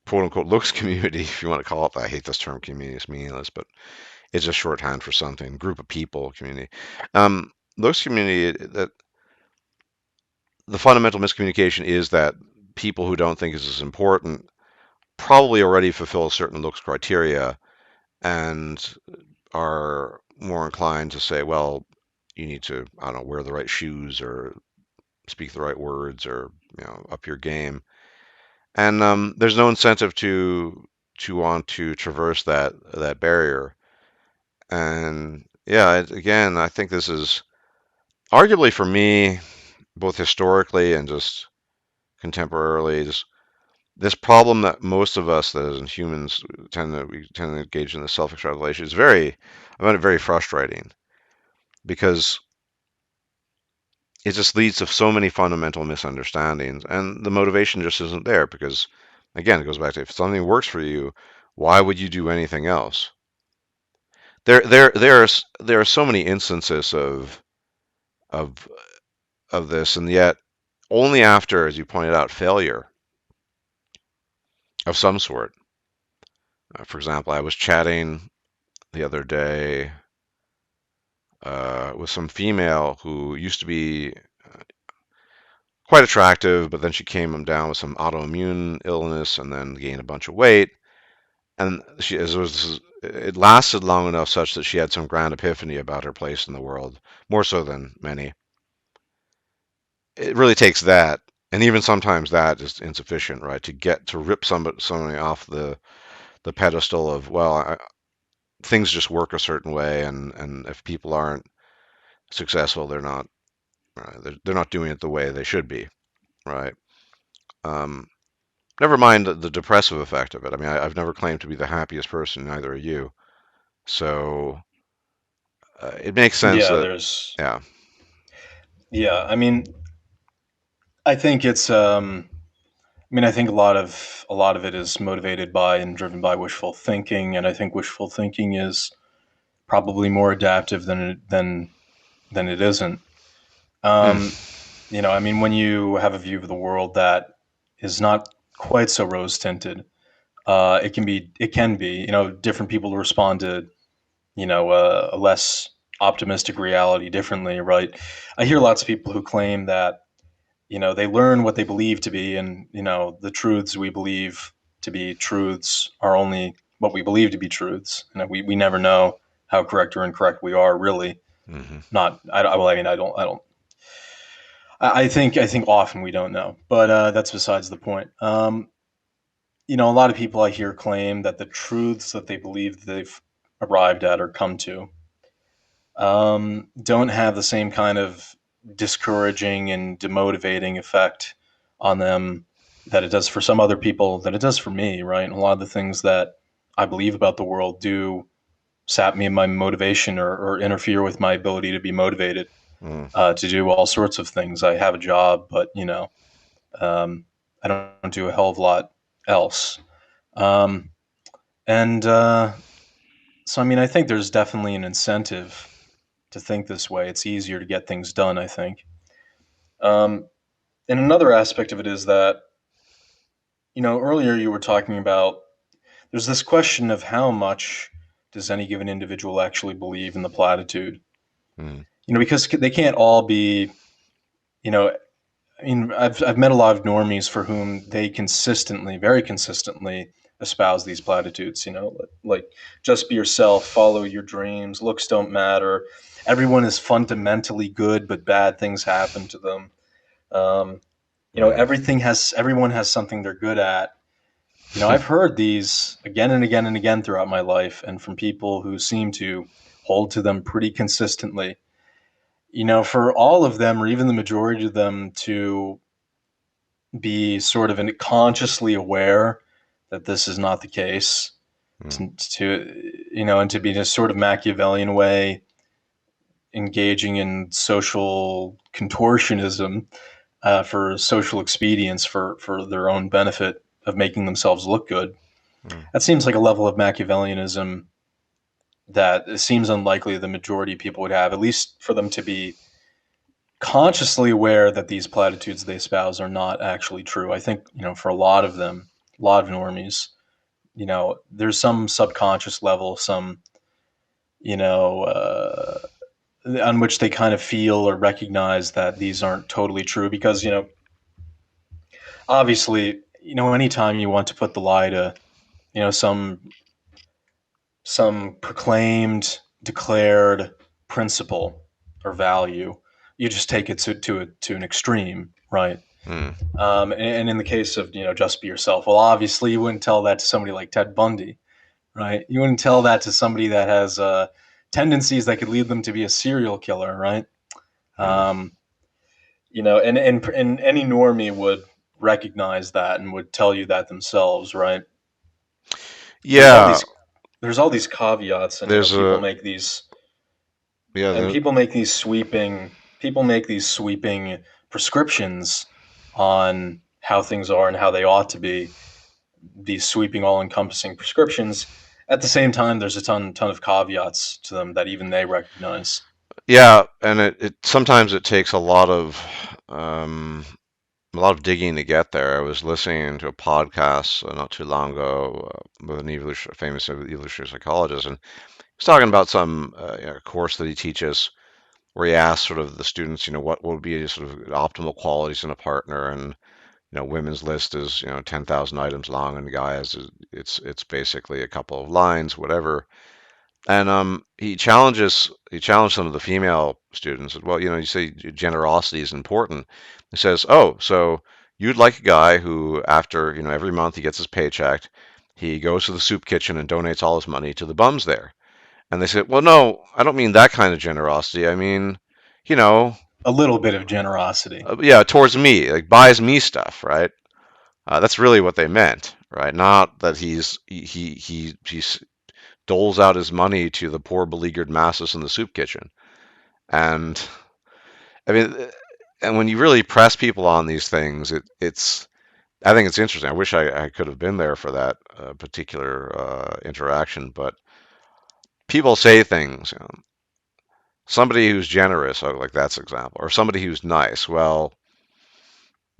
quote unquote looks community, if you want to call it that. I hate this term community; it's meaningless, but it's just shorthand for something. Group of people community. Looks community, that the fundamental miscommunication is that people who don't think this is important probably already fulfill certain looks criteria and are more inclined to say, well, you need to, I don't know, wear the right shoes or speak the right words or up your game. And there's no incentive to want to traverse that barrier. And yeah, again, I think this is arguably for me, both historically and just contemporarily, just this problem that most of us as humans tend to engage in the self-extrapolation is I find it very frustrating because it just leads to so many fundamental misunderstandings, and the motivation just isn't there because, again, it goes back to, if something works for you, Why would you do anything else? There are so many instances of of this, and yet only after, as you pointed out, failure of some sort. For example, I was chatting the other day with some female who used to be quite attractive, but then she came down with some autoimmune illness and then gained a bunch of weight. And it lasted long enough such that she had some grand epiphany about her place in the world, more so than many. It really takes that, and even sometimes that is insufficient, right? To get to rip somebody off the pedestal of, well, things just work a certain way, and if people aren't successful, they're not doing it the way they should be, right? Um, Never mind the depressive effect of it. I mean, I've never claimed to be the happiest person, neither are you. So it makes sense Yeah, that, there's yeah. yeah. I mean, I think it's I think a lot of it is motivated by and driven by wishful thinking, and I think wishful thinking is probably more adaptive than it isn't. Mm, Um, when you have a view of the world that is not quite so rose tinted, it can be, different people respond to, a less optimistic reality differently, right? I hear lots of people who claim that, they learn what they believe to be, and, the truths we believe to be truths are only what we believe to be truths. We never know how correct or incorrect we are, really. hmm Not, well, I think often we don't know, but that's besides the point. A lot of people I hear claim that the truths that they believe they've arrived at or come to don't have the same kind of discouraging and demotivating effect on them that it does for some other people, that it does for me, right? And a lot of the things that I believe about the world do sap me in my motivation, or interfere with my ability to be motivated mm, to do all sorts of things. I have a job, but um, I don't do a hell of a lot else. Um, and so, I think there's definitely an incentive to think this way. It's easier to get things done, I think. Um, and another aspect of it is that, earlier you were talking about, there's this question of how much does any given individual actually believe in the platitude? mm, Because they can't all be, you know, I've met a lot of normies for whom they consistently, very consistently, espouse these platitudes. Like just be yourself, follow your dreams, looks don't matter. Everyone is fundamentally good, but bad things happen to them. Um, mm, everyone has something they're good at. I've heard these again and again and again throughout my life, and from people who seem to hold to them pretty consistently. For all of them, or even the majority of them, to be sort of consciously aware that this is not the case, mm, and to be in a sort of Machiavellian way engaging in social contortionism for social expedience, for their own benefit of making themselves look good. mm. That seems like a level of Machiavellianism that it seems unlikely the majority of people would have, at least for them to be consciously aware that these platitudes they espouse are not actually true. I think, for a lot of them, a lot of normies, there's some subconscious level, some, you know, on which they kind of feel or recognize that these aren't totally true because, obviously, anytime you want to put the lie to, some proclaimed, declared principle or value, you just take it to an extreme, right? Mm. And in the case of, just be yourself, well, obviously you wouldn't tell that to somebody like Ted Bundy, right? You wouldn't tell that to somebody that has tendencies that could lead them to be a serial killer, right? Mm. Um, and any normie would recognize that and would tell you that themselves, right? There's all Yeah, these there's all these caveats, and there's a yeah, people make these sweeping prescriptions on how things are and how they ought to be, these sweeping, all-encompassing prescriptions. At the same time, there's a ton of caveats to them that even they recognize. Yeah, and it sometimes it takes um, a lot of digging to get there. I was listening to a podcast not too long ago with an famous evolutionary psychologist, and he's talking about some course that he teaches where he asks sort of the students, what would be sort of optimal qualities in a partner, and women's list is 10,000 items long, and the guys it's basically a couple of lines, whatever. And he challenged some of the female students. Well, you say generosity is important. He says, oh, so you'd like a guy who, after every month he gets his paycheck, he goes to the soup kitchen and donates all his money to the bums there. And they said, well, no, I don't mean that kind of generosity. I mean, you know, A little bit of generosity. yeah, towards me, like buys me stuff, right? That's really what they meant, right? Not that he doles out his money to the poor beleaguered masses in the soup kitchen. And I mean, and when you really press people on these things, it's I think it's interesting. I wish I could have been there for that particular interaction, but people say things. Somebody who's generous, like that's an example, or somebody who's nice. Well,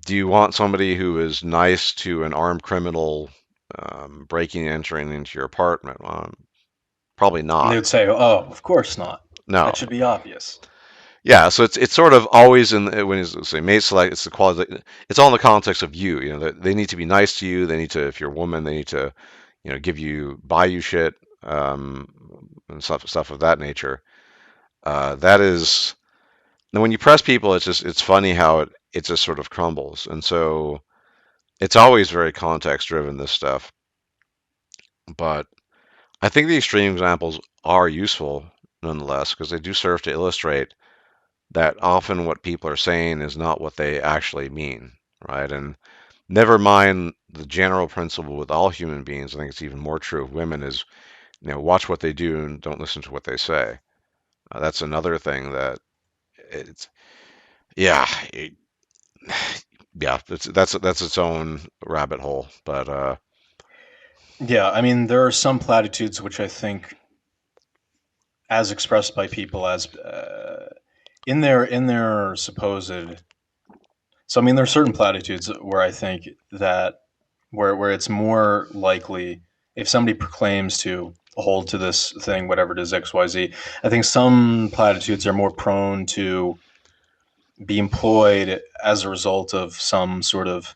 do you want somebody who is nice to an armed criminal breaking and entering into your apartment? Probably And they not. would say, "Oh, of course not. No. That should be obvious." Yeah, so it's sort of always when you say mate select, it's the quality. It's all in the context of you. They need to be nice to you. They need to, if you're a woman, they need to, give you, buy you shit, and stuff of that nature. That is, and when you press people, it's funny how it just sort of crumbles. And so it's always very context driven, this stuff. But I think the extreme examples are useful nonetheless because they do serve to illustrate that often what people are saying is not what they actually mean, right? And never mind the general principle with all human beings. I think it's even more true of women is, watch what they do and don't listen to what they say. That's another thing that it's, yeah, yeah, that's its own rabbit hole. But Yeah, I mean, there are some platitudes which I think, as expressed by people, as in their supposed. So I mean, there are certain platitudes where I think that where it's more likely if somebody proclaims to hold to this thing, whatever it is, X, Y, Z. I think some platitudes are more prone to be employed as a result of some sort of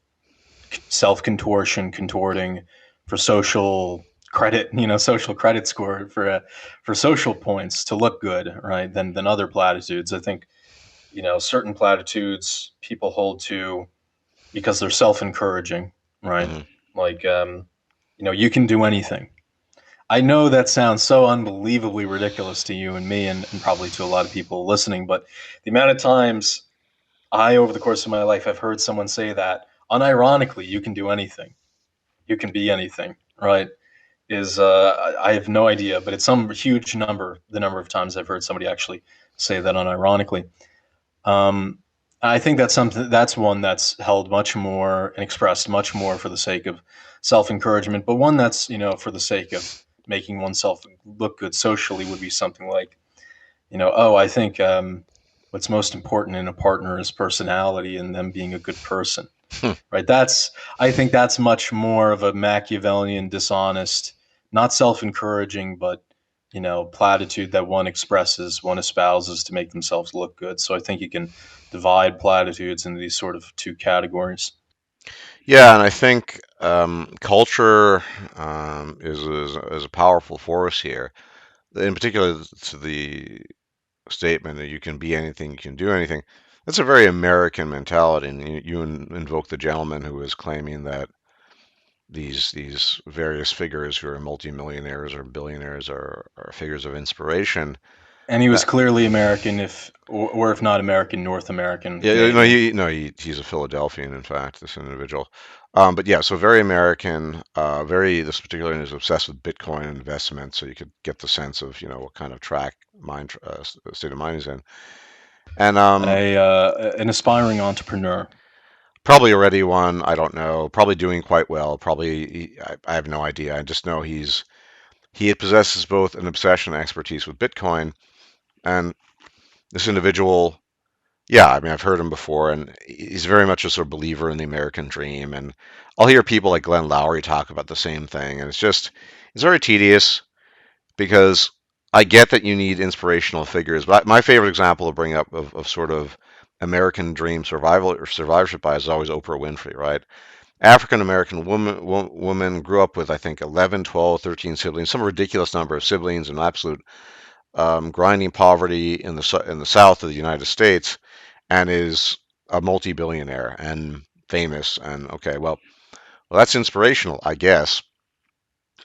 contorting for social credit, social credit score for social points to look good, right? Than other platitudes. I think certain platitudes people hold to because they're self-encouraging, right? mhm. Like you can do anything. I know that sounds so unbelievably ridiculous to you and me, and probably to a lot of people listening, but the amount of times over the course of my life, have heard someone say that unironically, you can do anything, you can be anything, right? Is I have no idea, but it's some huge number. The number of times I've heard somebody actually say that unironically. Um, I think that's one that's held much more and expressed much more for the sake of self encouragement, but one that's for the sake of making oneself look good socially would be something like oh, I think what's most important in a partner is personality and them being a good person, right? I think that's much more of a Machiavellian, dishonest, not self-encouraging, but platitude that one espouses to make themselves look good. So I think you can divide platitudes into these sort of two categories. Yeah, and I think culture is a powerful force here. In particular, to the statement that you can be anything, you can do anything. That's a very American mentality, and you invoke the gentleman who is claiming that these various figures who are multimillionaires or billionaires are figures of inspiration. And he was That, clearly American, or if not American, North American, yeah, no, Canadian. he's a Philadelphian, in fact, this individual. But yeah, so very American. This particular is obsessed with Bitcoin investment, so you could get the sense of what kind of state of mind he's in. And An aspiring entrepreneur. Probably already won. I don't know. Probably doing quite well. Probably, I have no idea. I just know he possesses both an obsession and expertise with Bitcoin. And this individual, yeah, I mean, I've heard him before, and he's very much a sort of believer in the American dream. And I'll hear people like Glenn Lowry talk about the same thing, and it's very tedious because I get that you need inspirational figures. But my favorite example to bring up of sort of American dream survival or survivorship bias is always Oprah Winfrey, right? African American woman grew up with, I think, 11, 12, 13 siblings, some ridiculous number of siblings, and absolute grinding poverty in the South of the United States, and is a multi-billionaire and famous. And okay, well, that's inspirational, I guess.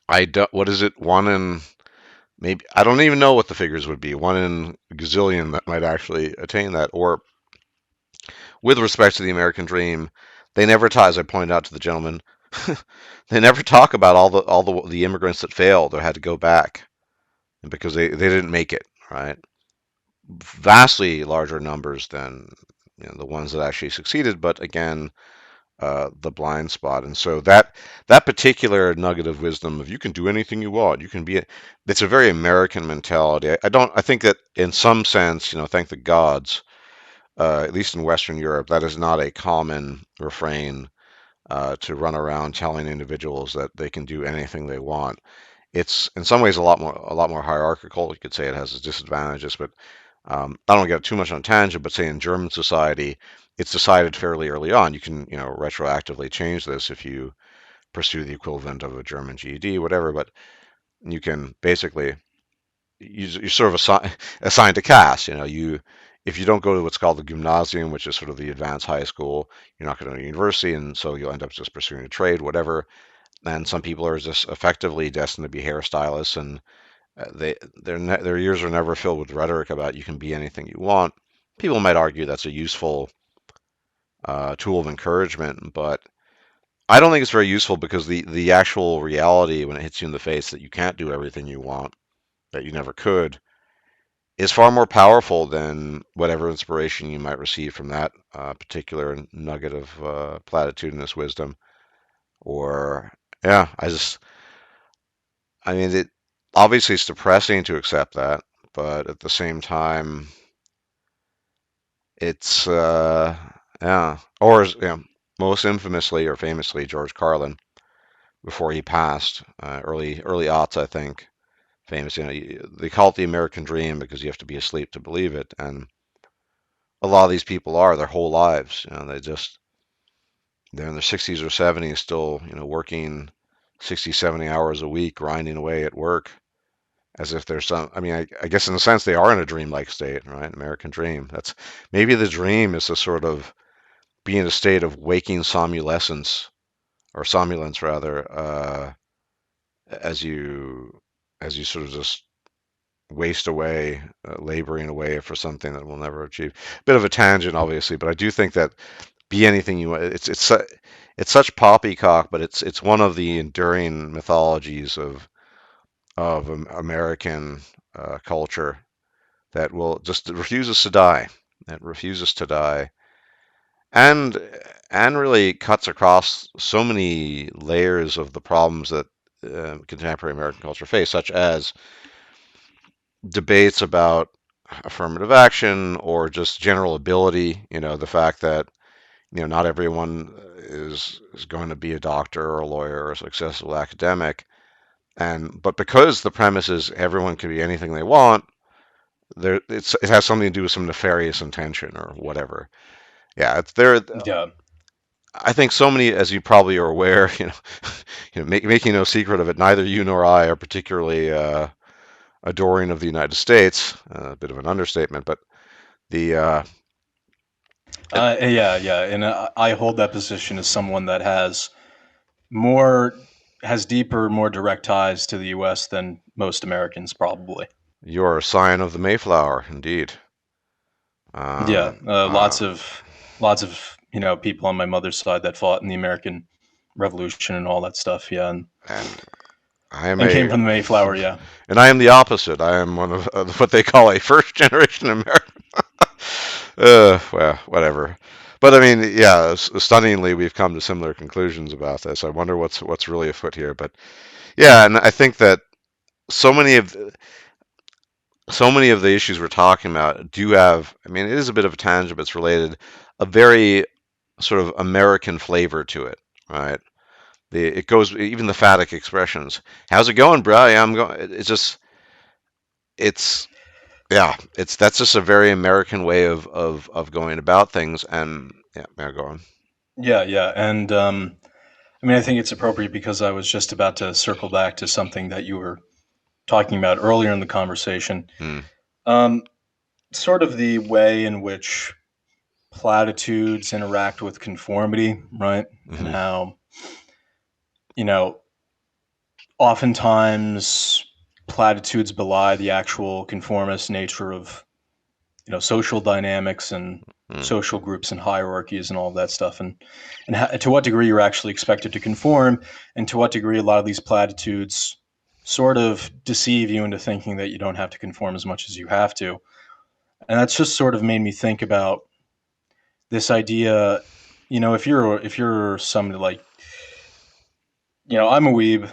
I do, what is it? One in maybe I don't even know what the figures would be. One in a gazillion that might actually attain that. Or with respect to the American dream, they never talk, as I pointed out to the gentleman, they never talk about all the immigrants that failed or had to go back because they didn't make it, right? Vastly larger numbers than the ones that actually succeeded, but again, the blind spot. And so that particular nugget of wisdom of you can do anything you want, you can be, it's a very American mentality. I think that in some sense, thank the gods, at least in Western Europe, that is not a common refrain to run around telling individuals that they can do anything they want. It's in some ways a lot more hierarchical. You could say it has its disadvantages, but I don't get too much on a tangent. But say in German society, it's decided fairly early on. You can retroactively change this if you pursue the equivalent of a German GED, whatever. But you can basically you're sort of assigned a caste. If you don't go to what's called the gymnasium, which is sort of the advanced high school, you're not going to university, and so you'll end up just pursuing a trade, whatever. And some people are just effectively destined to be hairstylists, and their ears are never filled with rhetoric about you can be anything you want. People might argue that's a useful tool of encouragement, but I don't think it's very useful because the actual reality when it hits you in the face that you can't do everything you want, that you never could, is far more powerful than whatever inspiration you might receive from that particular nugget of platitudinous wisdom. Or, yeah, I mean, it obviously it's depressing to accept that, but at the same time, it's yeah. Or most infamously or famously, George Carlin before he passed, early aughts, I think. Famous, they call it the American dream because you have to be asleep to believe it, and a lot of these people are their whole lives. They're in their 60s or 70s still, working 60, 70 hours a week, grinding away at work as if there's some, I mean, I guess in a sense they are in a dreamlike state, right? American dream. That's maybe the dream is to sort of be in a state of waking somnolescence or somnolence rather, as you as you sort of just waste away, laboring away for something that we'll never achieve. Bit of a tangent, obviously, but I do think that be anything you want. It's such poppycock, but it's one of the enduring mythologies of American culture that will just refuses to die. It refuses to die, and and really cuts across so many layers of the problems that contemporary American culture face, such as debates about affirmative action or just general ability. The fact that not everyone is going to be a doctor or a lawyer or a successful academic, but because the premise is everyone can be anything they want, it has something to do with some nefarious intention or whatever. Yeah, it's there. Yeah. I think so many, as you probably are aware, making no secret of it, neither you nor I are particularly adoring of the United States. A bit of an understatement, but the Yeah, yeah, and I hold that position as someone that more has deeper, more direct ties to the U.S. than most Americans probably. you're a sign of the Mayflower, indeed. Yeah, Um, lots of people on my mother's side that fought in the American Revolution and all that stuff. Yeah, and I am and came a, from the Mayflower. Yeah, and I am the opposite. I am one of what they call a first generation American. Well, whatever. But I mean, yeah, stunningly, we've come to similar conclusions about this. I wonder what's really afoot here. But yeah, and I think that so many of so many of the issues we're talking about do have. I mean, it is a bit of a tangent, but it's related. A very sort of American flavor to it, right? It goes even the phatic expressions. How's it going, bro? Yeah, I'm going. It's just it's yeah, it's that's just a very American way of going about things. And yeah, go on. Yeah, yeah, and I mean, I think it's appropriate because I was just about to circle back to something that you were talking about earlier in the conversation. Hmm. Um, Sort of the way in which platitudes interact with conformity, right? And Hmm. how, you know, oftentimes platitudes belie the actual conformist nature of, social dynamics and Hmm. social groups and hierarchies and all of that stuff. And to what degree you're actually expected to conform, and to what degree a lot of these platitudes sort of deceive you into thinking that you don't have to conform as much as you have to. And that's just sort of made me think about this idea. If you're somebody like, I'm a weeb.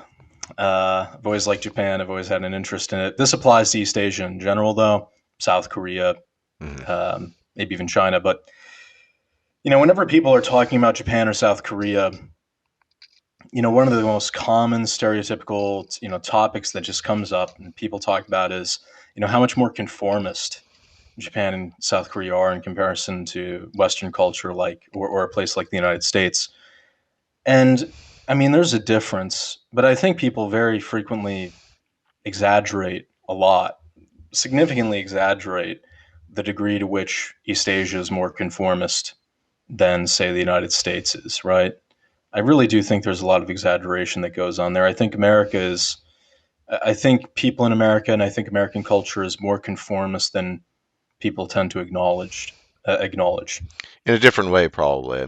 I've always liked Japan. I've always had an interest in it. This applies to East Asia in general, though. South Korea, Hmm. maybe even China. But whenever people are talking about Japan or South Korea, one of the most common stereotypical topics that just comes up and people talk about is how much more conformist Japan and South Korea are in comparison to Western culture, like or a place like the United States. And I mean, there's a difference, but I think people very frequently exaggerate a lot, significantly exaggerate the degree to which East Asia is more conformist than, say, the United States is, right? I really do think there's a lot of exaggeration that goes on there. I think people in America and I think American culture is more conformist than people tend to acknowledge. In a different way, probably.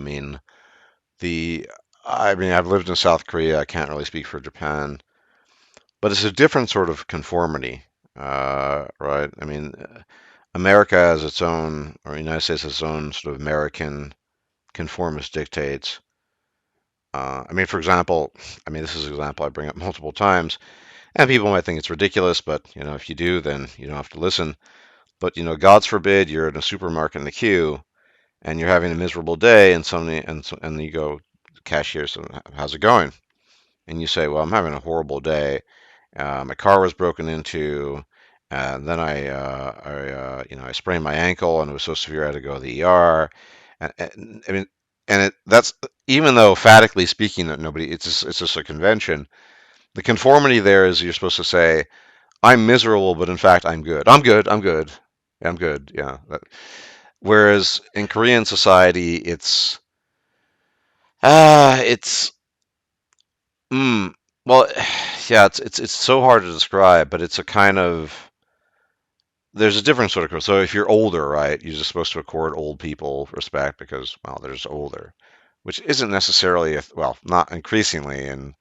The I mean, I've lived in South Korea. I can't really speak for Japan, but it's a different sort of conformity, right? America has its own, or the United States has its own sort of American conformist dictates. For example, this is an example I bring up multiple times, and people might think it's ridiculous, but if you do, then you don't have to listen. But God's forbid you're in a supermarket in the queue and you're having a miserable day, and and you go, cashier, so how's it going? And you say, well, I'm having a horrible day. My car was broken into, and then I sprained my ankle, and it was so severe I had to go to the ER. And I mean, and that's even though phatically speaking, that nobody, it's just a convention. The conformity there is you're supposed to say, I'm miserable, but in fact, I'm good. I'm good. I'm good. I'm good. Yeah. Whereas in Korean society, it's mm, well, yeah, it's so hard to describe, but it's a kind of there's a different sort of so if you're older, right, you're just supposed to accord old people respect because well, they're just older, which isn't necessarily well, not increasingly, and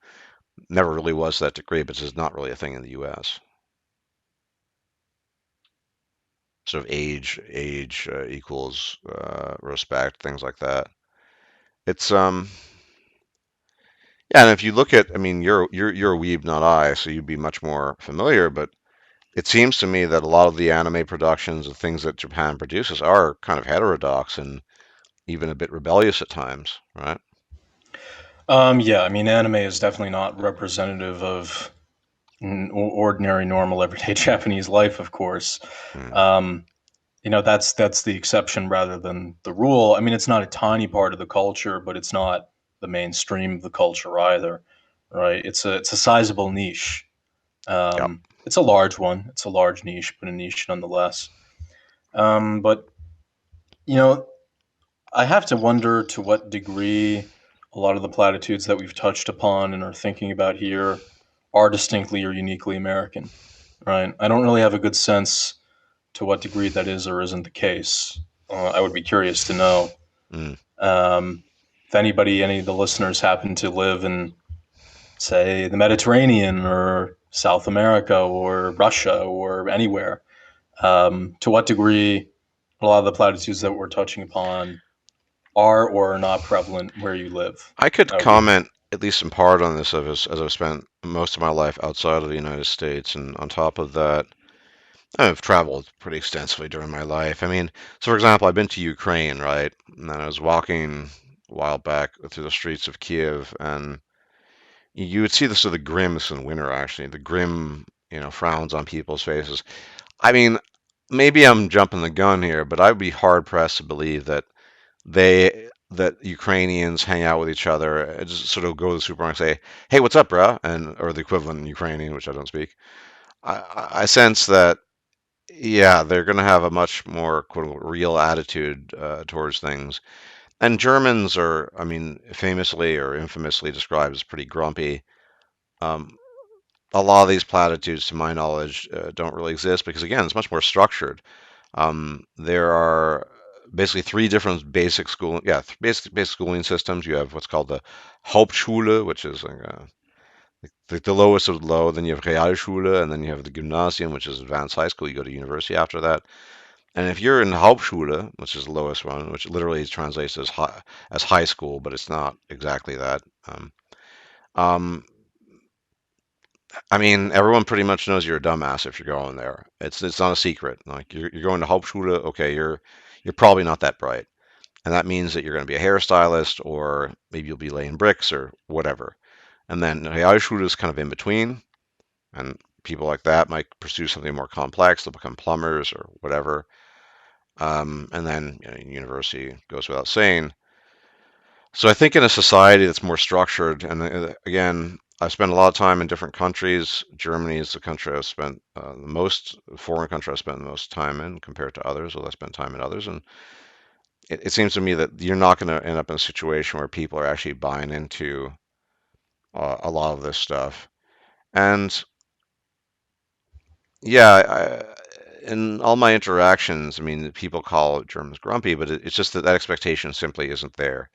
never really was to that degree, but it's not really a thing in the U.S. Sort of age equals respect, things like that. It's Yeah, and if you look at, you're a weeb, not I, so you'd be much more familiar. But it seems to me that a lot of the anime productions, the things that Japan produces, are kind of heterodox and even a bit rebellious at times, right? Yeah, I mean, anime is definitely not representative of ordinary, normal, everyday Japanese life, of course. Mm. Um, that's the exception rather than the rule. I mean, it's not a tiny part of the culture, but it's not the mainstream of the culture either, right? It's a sizable niche. Yep. It's a large one. It's a large niche, but a niche nonetheless. But you know, I have to wonder to what degree a lot of the platitudes that we've touched upon and are thinking about here are distinctly or uniquely American, right? I don't really have a good sense to what degree that is or isn't the case. I would be curious to know Mm. um, if any of the listeners happen to live in, say, the Mediterranean or South America or Russia or anywhere. To what degree a lot of the platitudes that we're touching upon are or are not prevalent where you live. I could That would be comment at least in part on this as I've spent most of my life outside of the United States, and on top of that, I've traveled pretty extensively during my life. I mean, so for example, I've been to Ukraine, right? And then I was walking a while back through the streets of Kiev, and you would see the sort of grimace in winter, actually, the grim, frowns on people's faces. I mean, maybe I'm jumping the gun here, but I would be hard pressed to believe that Ukrainians hang out with each other, just sort of go to the supermarket and say, "Hey, what's up, bro?" and or the equivalent in Ukrainian, which I don't speak. I sense that, yeah, they're going to have a much more quote unquote real attitude towards things. And Germans are, I mean, famously or infamously described as pretty grumpy. Um, a lot of these platitudes, to my knowledge, don't really exist because, again, it's much more structured. There are basically three different basic school, yeah, basic schooling systems. You have what's called the Hauptschule, which is like the lowest of the low. Then you have Realschule, and then you have the Gymnasium, which is advanced high school. You go to university after that. And if you're in Hauptschule, which is the lowest one, which literally translates as high school, but it's not exactly that. Um, I mean, everyone pretty much knows you're a dumbass if you're going there. It's not a secret. Like you're going to Hauptschule, okay, you're probably not that bright, and that means that you're going to be a hairstylist, or maybe you'll be laying bricks or whatever. And then Realschule is kind of in between, and people like that might pursue something more complex. They'll become plumbers or whatever. And then university goes without saying. So I think in a society that's more structured, and again, I've spent a lot of time in different countries. Germany is the country I've spent the most, foreign country I've spent the most time in compared to others, although I spent time in others. And it seems to me that you're not going to end up in a situation where people are actually buying into a lot of this stuff. And yeah, in all my interactions, I mean, people call Germans grumpy, but it's just that that expectation simply isn't there.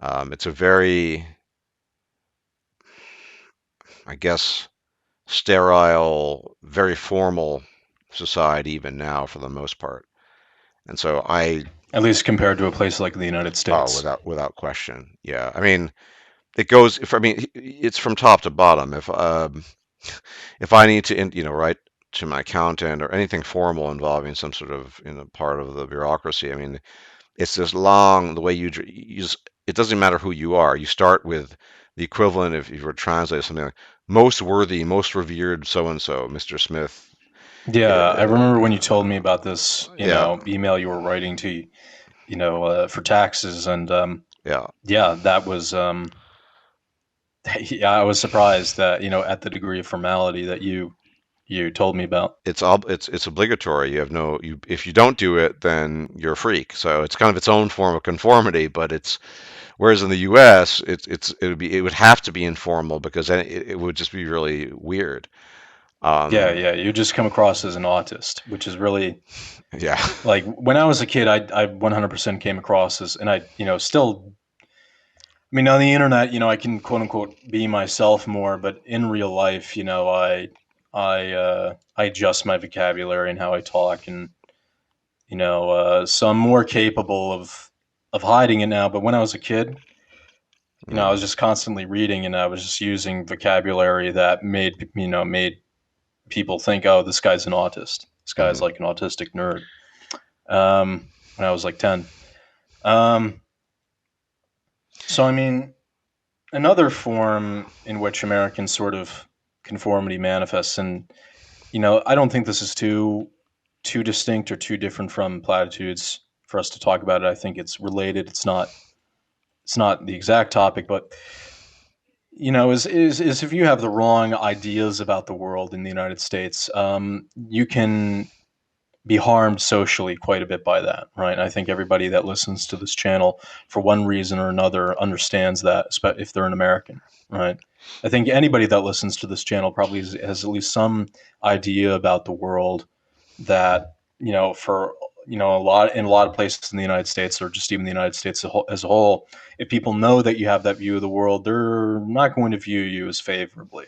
It's a very, I guess, sterile, very formal society even now for the most part. And so at least compared to a place like the United oh, States. without question, yeah. I mean, it goes. If I mean, it's from top to bottom. If I need to, write to my accountant or anything formal involving some sort of part of the bureaucracy, I mean, it's this long the way you just, it doesn't matter who you are. You start with the equivalent if you were translating something like most worthy, most revered so and so, Mr. Smith. Yeah, I Uh, remember when you told me about this, yeah, email you were writing to, for taxes, and yeah. yeah, that was yeah, I was surprised that at the degree of formality that you told me about. It's obligatory. You have no you if you don't do it, then you're a freak. So it's kind of its own form of conformity, but it's whereas in the U.S. it would have to be informal because then it would just be really weird. Yeah, Um, yeah, you just come across as an autist, which is really yeah. like when I was a kid, I 100% came across as, and I still. I mean, on the internet, I can quote unquote be myself more, but in real life, I adjust my vocabulary and how I talk, and so I'm more capable of hiding it now. But when I was a kid, I Mm, was just constantly reading, and I was just using vocabulary that made people think, oh, this guy's an autist. This guy's mm, like an autistic nerd. When I was like 10. Um, so I mean, another form in which American sort of conformity manifests, and I don't think this is too distinct or too different from platitudes for us to talk about it. I think it's related. It's not the exact topic, but is if you have the wrong ideas about the world in the United States, you can be harmed socially quite a bit by that, right? And I think everybody that listens to this channel, for one reason or another, understands that, if they're an American, right? I think anybody that listens to this channel probably has at least some idea about the world that for a lot of places in the United States, or just even the United States as a whole, if people know that you have that view of the world, they're not going to view you as favorably,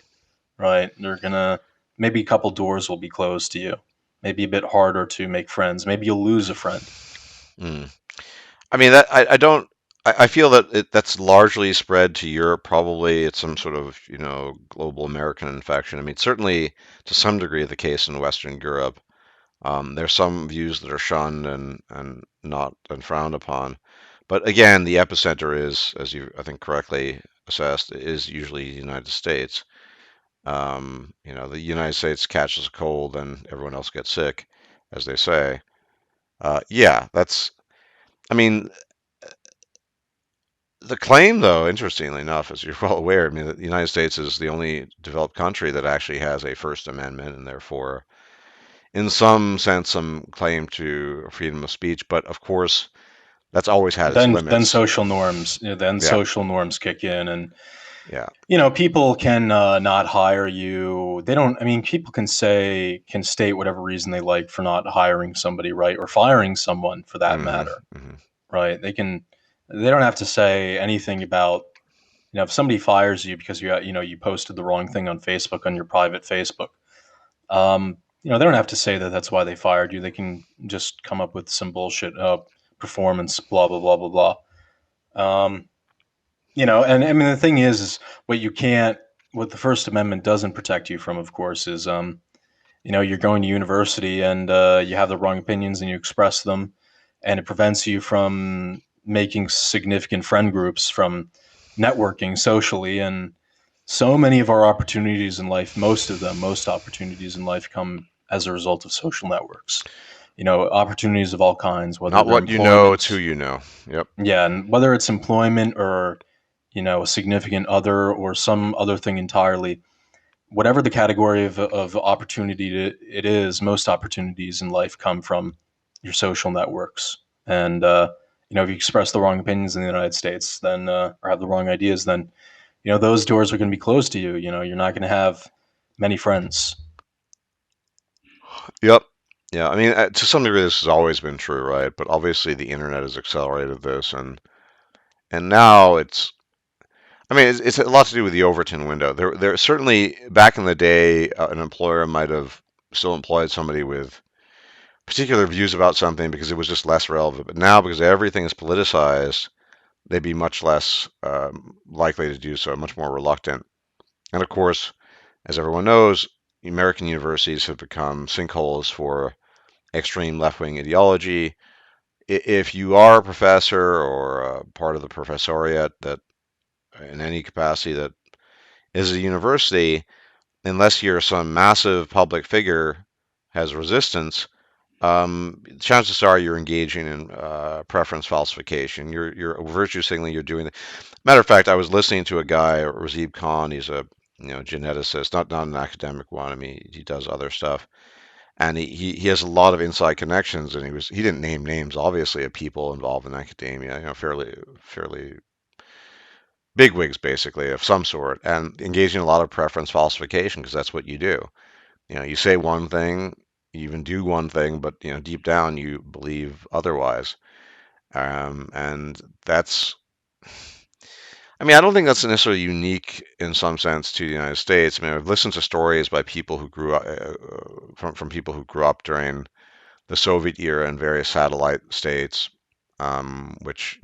right? They're gonna, maybe a couple doors will be closed to you. Maybe a bit harder to make friends. Maybe you'll lose a friend. mm. I mean that I don't. I feel that that's largely spread to Europe. Probably it's some sort of, global American infection. I mean, certainly to some degree the case in Western Europe. There's some views that are shunned and not and frowned upon. But again, the epicenter is, as you I think correctly assessed, is usually the United States. The United States catches a cold and everyone else gets sick, as they say. Yeah, I mean, the claim, though, interestingly enough, as you're well aware, I mean, the United States is the only developed country that actually has a First Amendment and therefore, in some sense, some claim to freedom of speech. But of course, that's always had its Then limits. social norms, then Yeah, social norms kick in, and yeah. people can not hire you. They don't. I mean, people can state whatever reason they like for not hiring somebody, right, or firing someone for that Hmm. matter, Hmm. right? They can. They don't have to say anything about if somebody fires you because you posted the wrong thing on Facebook on your private Facebook. They don't have to say that that's why they fired you. They can just come up with some bullshit performance, blah blah blah blah blah. Um, and I mean the thing is what you can't, what the First Amendment doesn't protect you from, of course, is you're going to university and you have the wrong opinions and you express them, and it prevents you from making significant friend groups, from networking socially, and so many of our opportunities in life, most opportunities in life come as a result of social networks. Opportunities of all kinds, whether Not they're what you know, it's who employment, you know. Yep. yeah, and whether it's employment or a significant other or some other thing entirely, whatever the category of opportunity it is, most opportunities in life come from your social networks. And if you express the wrong opinions in the United States, then or have the wrong ideas, then those doors are going to be closed to you. You're not going to have many friends. Yep. Yeah. I mean, to some degree, this has always been true, right? But obviously, the internet has accelerated this, and now it's. I mean, it's a lot to do with the Overton window. There certainly back in the day, an employer might have still employed somebody with particular views about something because it was just less relevant. But now, because everything is politicized, they'd be much less likely to do so, much more reluctant. And of course, as everyone knows, American universities have become sinkholes for extreme left-wing ideology. If you are a professor or part of the professoriate that, in any capacity that is a university, unless you're some massive public figure has resistance, chances are you're engaging in preference falsification. You're virtue signaling. You're doing. Matter of fact, I was listening to a guy, Razib Khan. He's a geneticist, not an academic one. I mean, he does other stuff, and he has a lot of inside connections. And he didn't name names, obviously, of people involved in academia. Fairly bigwigs, basically, of some sort, and engaging in a lot of preference falsification because that's what you do. You say one thing, you even do one thing, but deep down you believe otherwise. And that's, I mean, I don't think that's necessarily unique in some sense to the United States. I mean, I've listened to stories by people who grew up from people who grew up during the Soviet era in various satellite states, which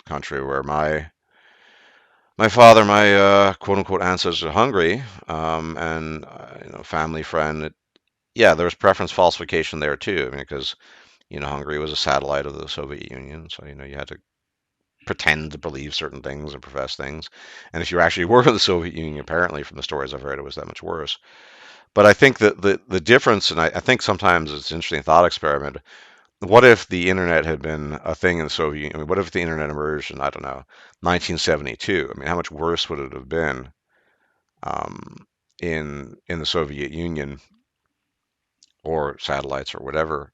country where my father, my quote unquote ancestors are Hungary, and family friend. Yeah, there was preference falsification there too. I mean, because Hungary was a satellite of the Soviet Union, so you had to pretend to believe certain things and profess things. And if you actually were in the Soviet Union, apparently from the stories I've read, it was that much worse. But I think that the difference, and I think sometimes it's an interesting thought experiment. What if the internet had been a thing in the Soviet Union? I mean, what if the internet emerged in, I don't know, 1972? I mean, how much worse would it have been in the Soviet Union or satellites or whatever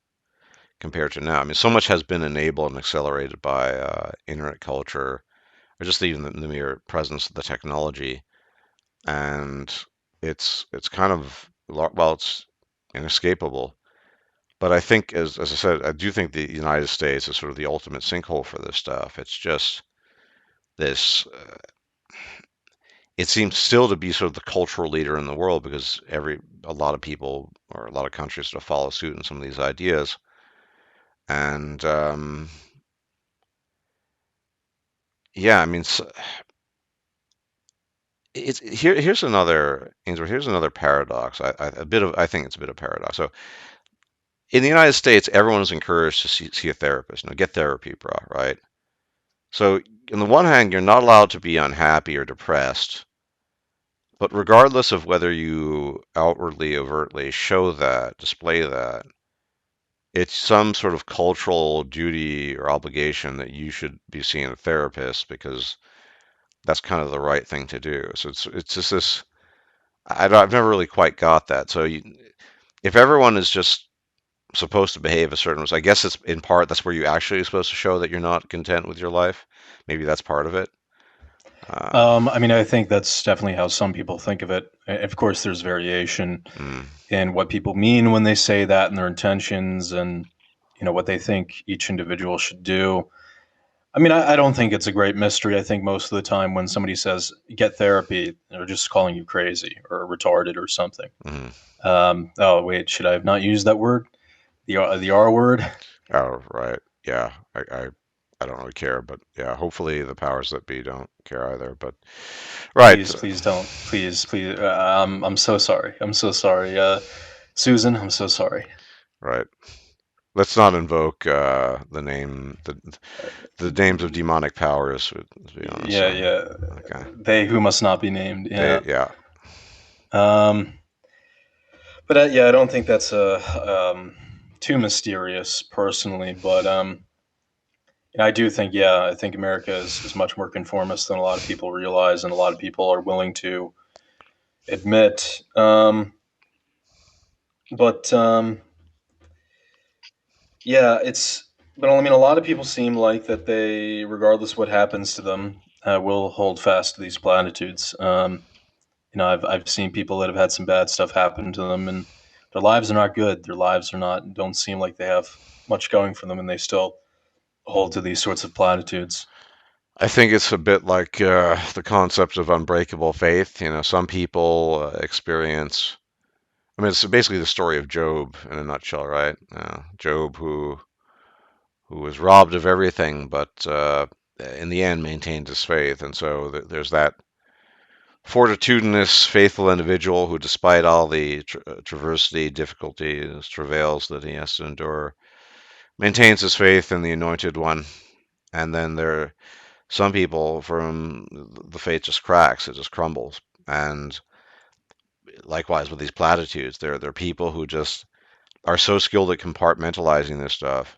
compared to now? I mean, so much has been enabled and accelerated by internet culture, or just even the mere presence of the technology, and it's kind of well, it's inescapable. But I think, as I said, I do think the United States is sort of the ultimate sinkhole for this stuff. It's just this. It seems still to be sort of the cultural leader in the world because a lot of people or a lot of countries sort of follow suit in some of these ideas, and yeah, I mean, here's another Ainsworth, here's another paradox. I think it's a bit of paradox. So in the United States, everyone is encouraged to see a therapist, get therapy, bro, right? So on the one hand, you're not allowed to be unhappy or depressed, but regardless of whether you outwardly, overtly show that, display that, it's some sort of cultural duty or obligation that you should be seeing a therapist because that's kind of the right thing to do. So it's just this. I've never really quite got that. So if everyone is just supposed to behave a certain way, so I guess it's in part that's where you actually are supposed to show that you're not content with your life. Maybe that's part of it. Uh, I mean, I think that's definitely how some people think of it. Of course, there's variation mm, in what people mean when they say that and their intentions and, what they think each individual should do. I mean, I don't think it's a great mystery. I think most of the time when somebody says get therapy, they're just calling you crazy or retarded or something. mm. Oh, wait, should I have not used that word? The R word? Oh, right. Yeah. I don't really care, but yeah, hopefully the powers that be don't care either. But right, Please, please don't. Please, please. I'm so sorry. I'm so sorry. Susan, I'm so sorry. right. Let's not invoke the names of Uh, demonic powers. To be honest, Yeah, yeah. okay. They who must not be named. Yeah. Yeah, Um, but yeah, I don't think that's too mysterious personally. But I do think, yeah, I think America is much more conformist than a lot of people realize, and a lot of people are willing to admit. But yeah, it's. But I mean, a lot of people seem like that they, regardless what happens to them, will hold fast to these platitudes. I've seen people that have had some bad stuff happen to them, and their lives are not good. Their lives are not don't seem like they have much going for them, and they still hold to these sorts of platitudes. I think it's a bit like the concept of unbreakable faith. Some people experience. I mean, it's basically the story of Job in a nutshell, right? Job, who was robbed of everything, but in the end maintained his faith, and so there's that fortitudinous, faithful individual who, despite all the traversity, difficulties, travails that he has to endure, maintains his faith in the Anointed One. And then there are some people from the faith just cracks, it just crumbles. And likewise with these platitudes, there are people who just are so skilled at compartmentalizing this stuff,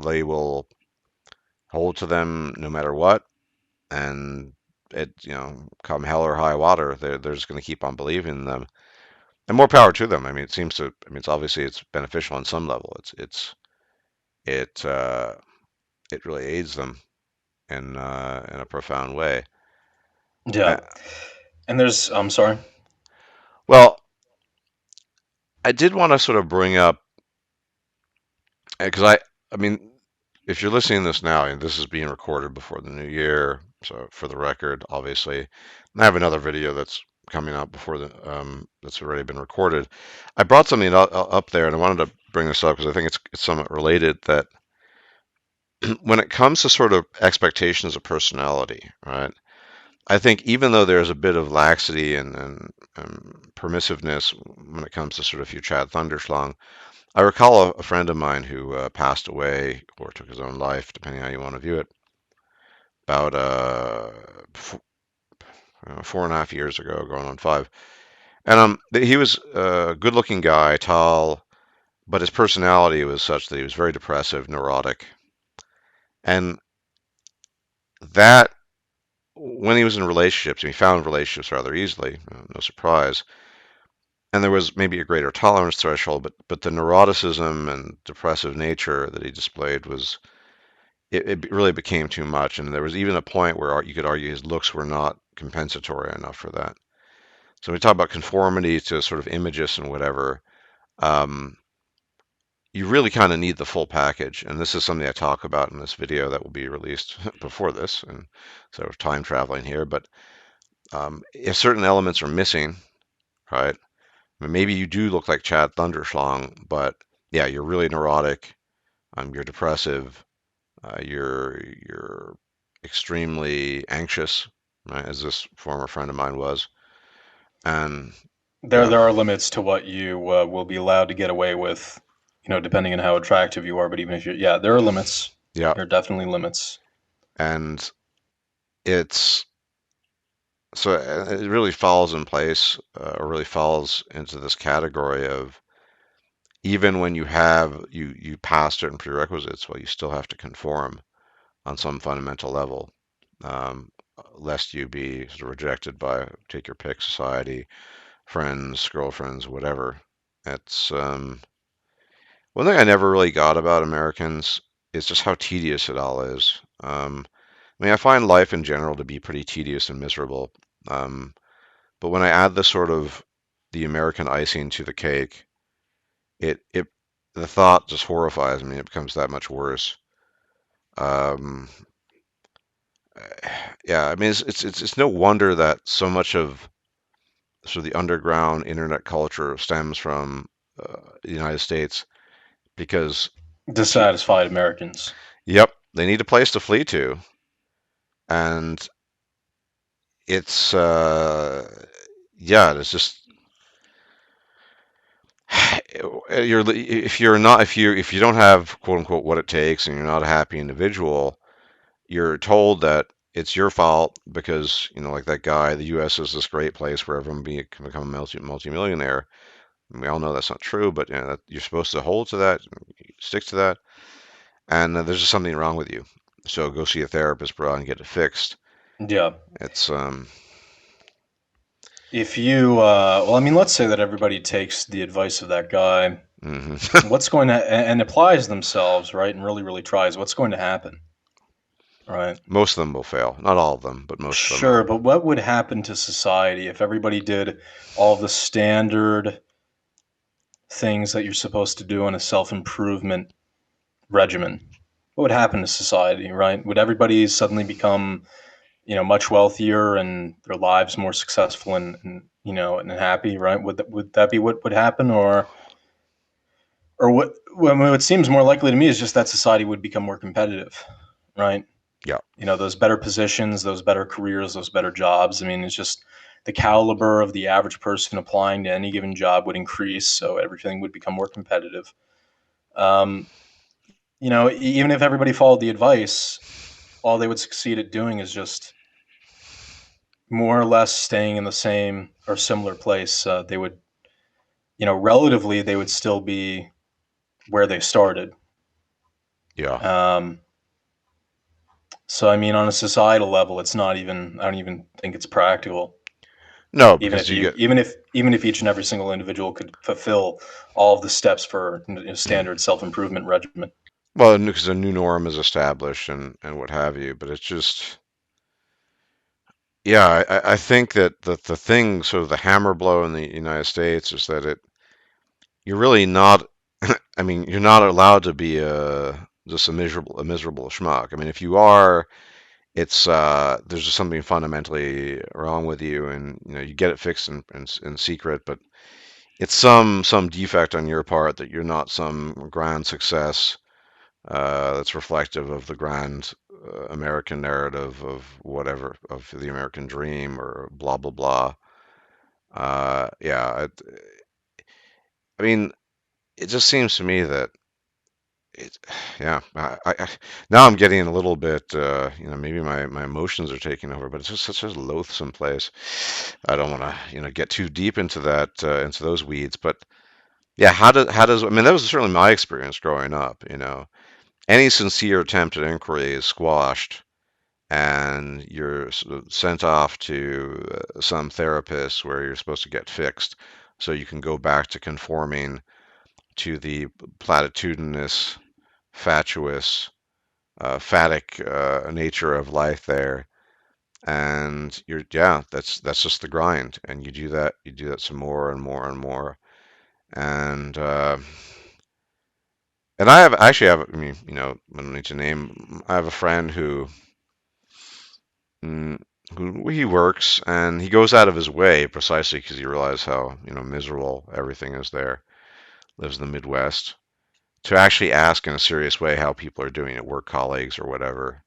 they will hold to them no matter what, and come hell or high water, they're just going to keep on believing in them. And more power to them. I mean, it seems to. I mean, it's obviously it's beneficial on some level. It it really aids them in a profound way. Uh, Yeah, and there's. I'm sorry. well, I did want to sort of bring up because I mean, if you're listening to this now, and this is being recorded before the new year, so for the record, obviously, and I have another video that's coming out before that's already been recorded. I brought something up there, and I wanted to bring this up because I think it's somewhat related. That when it comes to sort of expectations of personality, right? I think even though there's a bit of laxity and permissiveness when it comes to sort of you Chad Thunderschlong, I recall a friend of mine who passed away or took his own life, depending on how you want to view it, about 4.5 years ago, going on 5. And he was a good-looking guy, tall, but his personality was such that he was very depressive, neurotic, and that when he was in relationships, and he found relationships rather easily, no surprise, and there was maybe a greater tolerance threshold, but the neuroticism and depressive nature that he displayed was it really became too much, and there was even a point where you could argue his looks were not compensatory enough for that. So when we talk about conformity to sort of images and whatever, um, you really kind of need the full package, and this is something I talk about in this video that will be released before this, and so time traveling here, but if certain elements are missing, right? I mean, maybe you do look like Chad Thunderschlong, but yeah, you're really neurotic. You're depressive. You're extremely anxious, right, as this former friend of mine was. And There yeah, there are limits to what you will be allowed to get away with, depending on how attractive you are. But even if you, yeah, there are limits. yeah, There are definitely limits. and it's so it really falls in place, or really falls into this category of even when you pass certain prerequisites, well, you still have to conform on some fundamental level, um, lest you be sort of rejected by, take your pick, society, friends, girlfriends, whatever. It's one thing I never really got about Americans is just how tedious it all is. I mean, I find life in general to be pretty tedious and miserable. Um, but when I add the sort of the American icing to the cake, it the thought just horrifies me. It becomes that much worse. Um, yeah, I mean, it's no wonder that so much of sort of the underground internet culture stems from the United States because, pe- Dissatisfied Americans. yep, they need a place to flee to, and it's yeah, it's just if you don't have quote unquote what it takes and you're not a happy individual, you're told that it's your fault because, like that guy, the U.S. is this great place where everyone can become a multimillionaire. And we all know that's not true, but that you're supposed to hold to that, stick to that, and there's just something wrong with you. So go see a therapist, bro, and get it fixed. Yeah. It's If you, well, I mean, let's say that everybody takes the advice of that guy. mhm. What's going to, and applies themselves, right? And really, really tries. What's going to happen, right? Most of them will fail. Not all of them, but most of them Sure, will. but what would happen to society if everybody did all the standard things that you're supposed to do in a self improvement regimen? What would happen to society, right? Would everybody suddenly become, much wealthier and their lives more successful and happy, right? Would that be what would happen, or what? Well, I mean, what seems more likely to me is just that society would become more competitive, right? Yeah, Those better positions, those better careers, those better jobs. I mean, it's just the caliber of the average person applying to any given job would increase, so everything would become more competitive. Um, even if everybody followed the advice, all they would succeed at doing is just more or less staying in the same or similar place. They would, relatively, they would still be where they started. yeah. Um, so, I mean, on a societal level, it's not even. I don't even think it's practical. No, Even because if you you, get even if each and every single individual could fulfill all of the steps for standard self improvement regimen. well, because a new norm is established and what have you. But it's just, yeah, I think that the thing, sort of the hammer blow in the United States is that you're really not. I mean, you're not allowed to be just a miserable schmuck. I mean, if you are, it's there's just something fundamentally wrong with you, and you get it fixed in secret, but it's some defect on your part that you're not some grand success that's reflective of the grand American narrative of whatever, of the American dream or blah blah blah. Yeah, I mean, it just seems to me that it, yeah, now I'm getting a little bit, maybe my emotions are taking over, but it's just such a loathsome place. I don't want to, get too deep into into those weeds, but yeah, how does, I mean, that was certainly my experience growing up, any sincere attempt at inquiry is squashed, and you're sort of sent off to some therapist where you're supposed to get fixed so you can go back to conforming to the platitudinous, fatuous, phatic nature of life there. And yeah, that's just the grind, and you do that some more and more and more, and I actually have, I mean, I don't need to name. I have a friend mm, who he works, and he goes out of his way precisely because he realizes how, miserable everything is there. Lives in the Midwest, to actually ask in a serious way how people are doing at work, colleagues or whatever.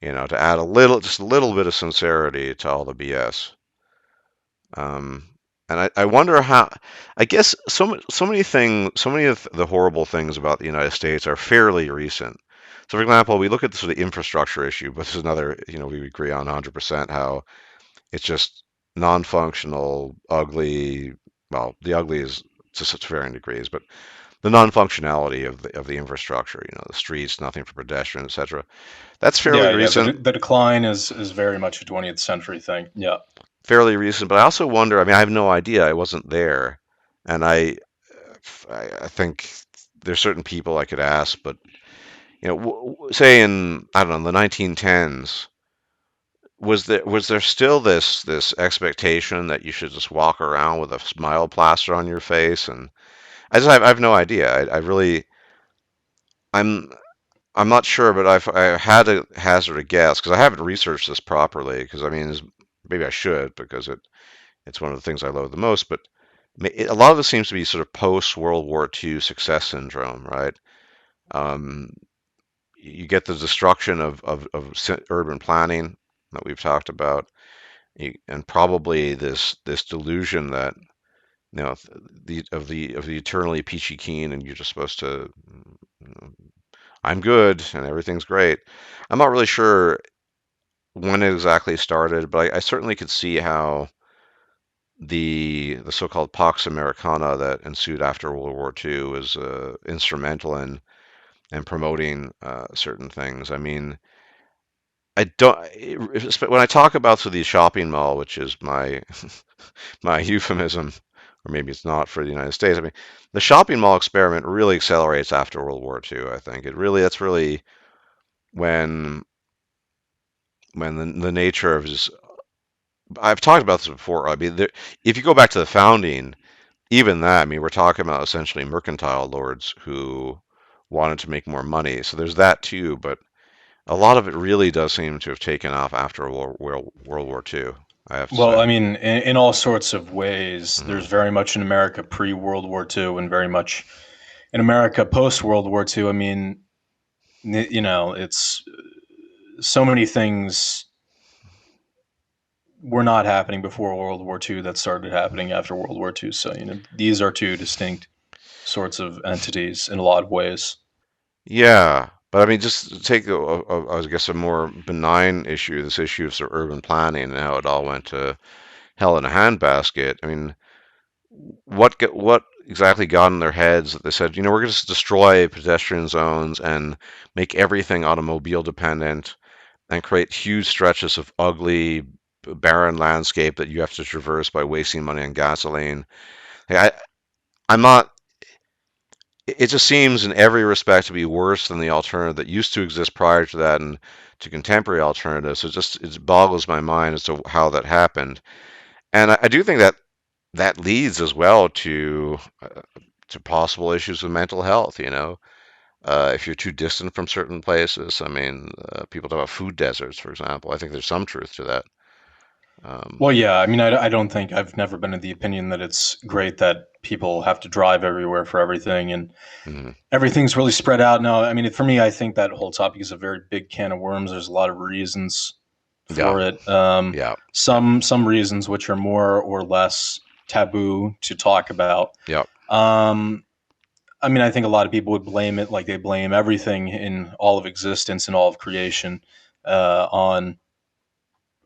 to add a little, just a little bit of sincerity to all the BS. Um, and I wonder how, I guess so many things, so many of the horrible things about the United States are fairly recent. So, for example, we look at the sort of infrastructure issue, but this is another, we agree on 100% how it's just non-functional, ugly. Well, the ugly is to such varying degrees, but the non-functionality of the infrastructure, the streets, nothing for pedestrians, etc. That's fairly Yeah, yeah. recent, The decline is very much a 20th century thing. Yeah. fairly recent. But I also wonder. I mean, I have no idea. I wasn't there, and I think there's certain people I could ask, but say in I don't know the 1910s, was there still this expectation that you should just walk around with a smile plaster on your face? And I have no idea. I really I'm I'm not sure, but I had to hazard a guess because I haven't researched this properly. Because I mean, maybe I should because it's one of the things I love the most. But a lot of it seems to be sort of post World War II success syndrome, right? Um, you get the destruction of urban planning that we've talked about, and probably this delusion that the eternally peachy keen, and you're just supposed to, I'm good and everything's great. I'm not really sure when it exactly started, but I certainly could see how the so-called Pax Americana that ensued after World War II was instrumental in promoting certain things. I mean, I don't when I talk about the shopping mall, which is my my euphemism, or maybe it's not for the United States. I mean, the shopping mall experiment really accelerates after World War II. I think that's really when the nature of his. I've talked about this before. I mean, if you go back to the founding, even that, I mean, we're talking about essentially mercantile lords who wanted to make more money. So there's that too, but a lot of it really does seem to have taken off after World War II, I have to Well, say. I mean, in all sorts of ways, Hmm. there's very much in America pre World War II and very much in America post World War II. I mean, it's so many things were not happening before World War II that started happening after World War II. So, these are two distinct sorts of entities in a lot of ways. Yeah, but I mean, just to take I guess a more benign issue, this issue of sort of urban planning and how it all went to hell in a handbasket. I mean, what exactly got in their heads that they said, we're going to destroy pedestrian zones and make everything automobile dependent and create huge stretches of ugly, barren landscape that you have to traverse by wasting money on gasoline. Like, I'm not. It just seems in every respect to be worse than the alternative that used to exist prior to that and to contemporary alternatives. So it boggles my mind as to how that happened. And I do think that that leads as well to possible issues with mental health. If you're too distant from certain places. I mean, people talk about food deserts, for example. I think there's some truth to that. Well, Um, yeah, I mean, I don't think I've never been of the opinion that it's great that people have to drive everywhere for everything and mhm. everything's really spread out now. I mean, for me, I think that whole topic is a very big can of worms. There's a lot of reasons Yeah, for it. yeah, yeah, Some reasons which are more or less taboo to talk about. yeah. Um, I mean, I think a lot of people would blame it like they blame everything in all of existence and all of creation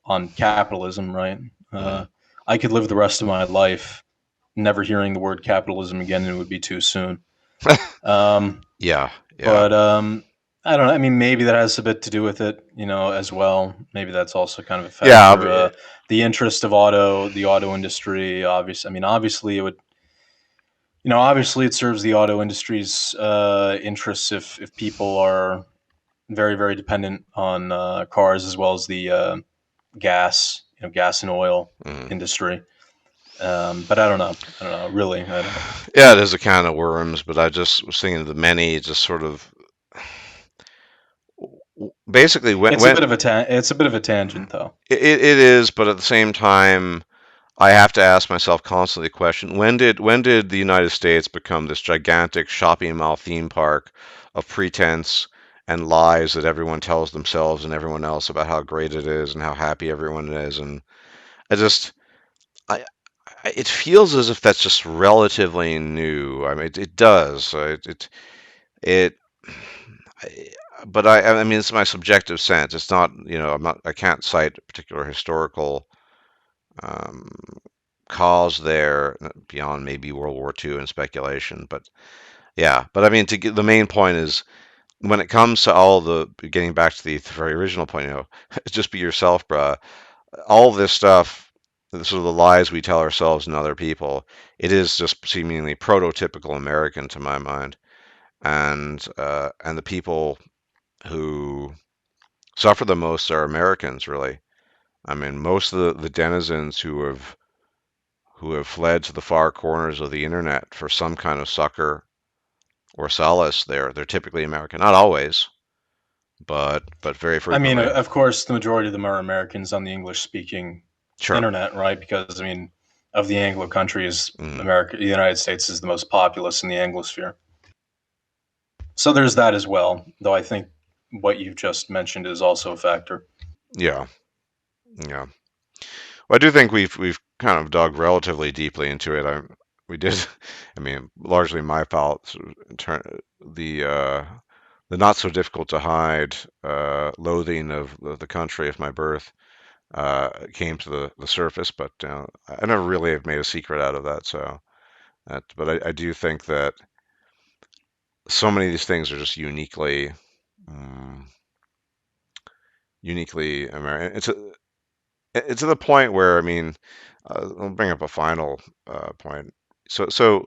on capitalism, right? Mhm. I could live the rest of my life never hearing the word capitalism again, and it would be too soon. Um, Yeah, yeah, but I don't know. I mean, maybe that has a bit to do with it, as well. Maybe that's also kind of a yeah. factor. The interest of the auto industry. Obviously, I mean, obviously it would. Obviously it serves the auto industry's interests if people are very very dependent on cars as well as the gas and oil Mhm. industry. But I don't know. I don't know. Really, I don't. Yeah, it is a can of worms, but I just was thinking of the many, just sort of basically It's a bit of a tangent, though. it is, but at the same time, I have to ask myself constantly the question: when did the United States become this gigantic shopping mall theme park of pretense and lies that everyone tells themselves and everyone else about how great it is and how happy everyone is. And I just, I, it feels as if that's just relatively new. I mean, it does. It I, but I mean, it's my subjective sense. It's not, I can't cite a particular historical um, cause there beyond maybe World War II and speculation. But yeah, but I mean, to get the main point is when it comes to all the getting back to the very original point, just be yourself, bruh. All this stuff, the sort of the lies we tell ourselves and other people, it is just seemingly prototypical American to my mind, and the people who suffer the most are Americans, really. I mean, most of the denizens who have fled to the far corners of the internet for some kind of succor or solace, they're typically American. Not always, but very I mean, frequently. of course, the majority of them are Americans on the English-speaking Sure. internet, right? Because I mean, of the Anglo countries, Mm, America, the United States is the most populous in the Anglosphere. So there's that as well. Though I think what you've just mentioned is also a factor. yeah, yeah. Well, I do think we've kind of dug relatively deeply into it. We did. I mean, largely my fault. The uh, the not so difficult to hide loathing of the country of my birth came to the surface, but I never really have made a secret out of that. But I do think that so many of these things are just um, uniquely American. It's to the point where I mean, I'll bring up a final point. So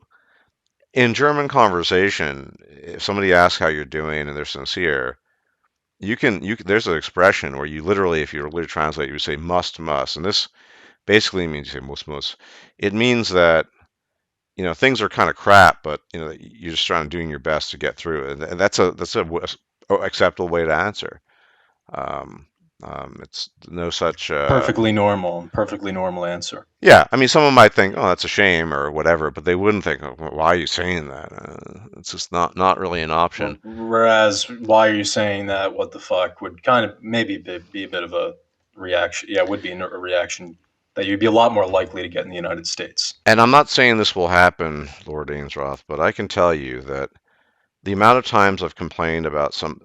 in German conversation, if somebody asks how you're doing and they're sincere, there's an expression where you literally, if you literally translate, you say must, and this basically means you say most. It means that things are kind of crap, but you're just trying to doing your best to get through it, and that's a acceptable way to answer. Um, it's no such. Perfectly normal answer. Yeah, I mean, someone might think, "Oh, that's a shame" or whatever, but they wouldn't think, "Oh, why are you saying that?" It's just not really an option. Whereas, why are you saying that? What the fuck would kind of maybe be a bit of a reaction. Yeah, it would be a reaction that you'd be a lot more likely to get in the United States. And I'm not saying this will happen, Lord Ainsroth, but I can tell you that the amount of times I've complained about some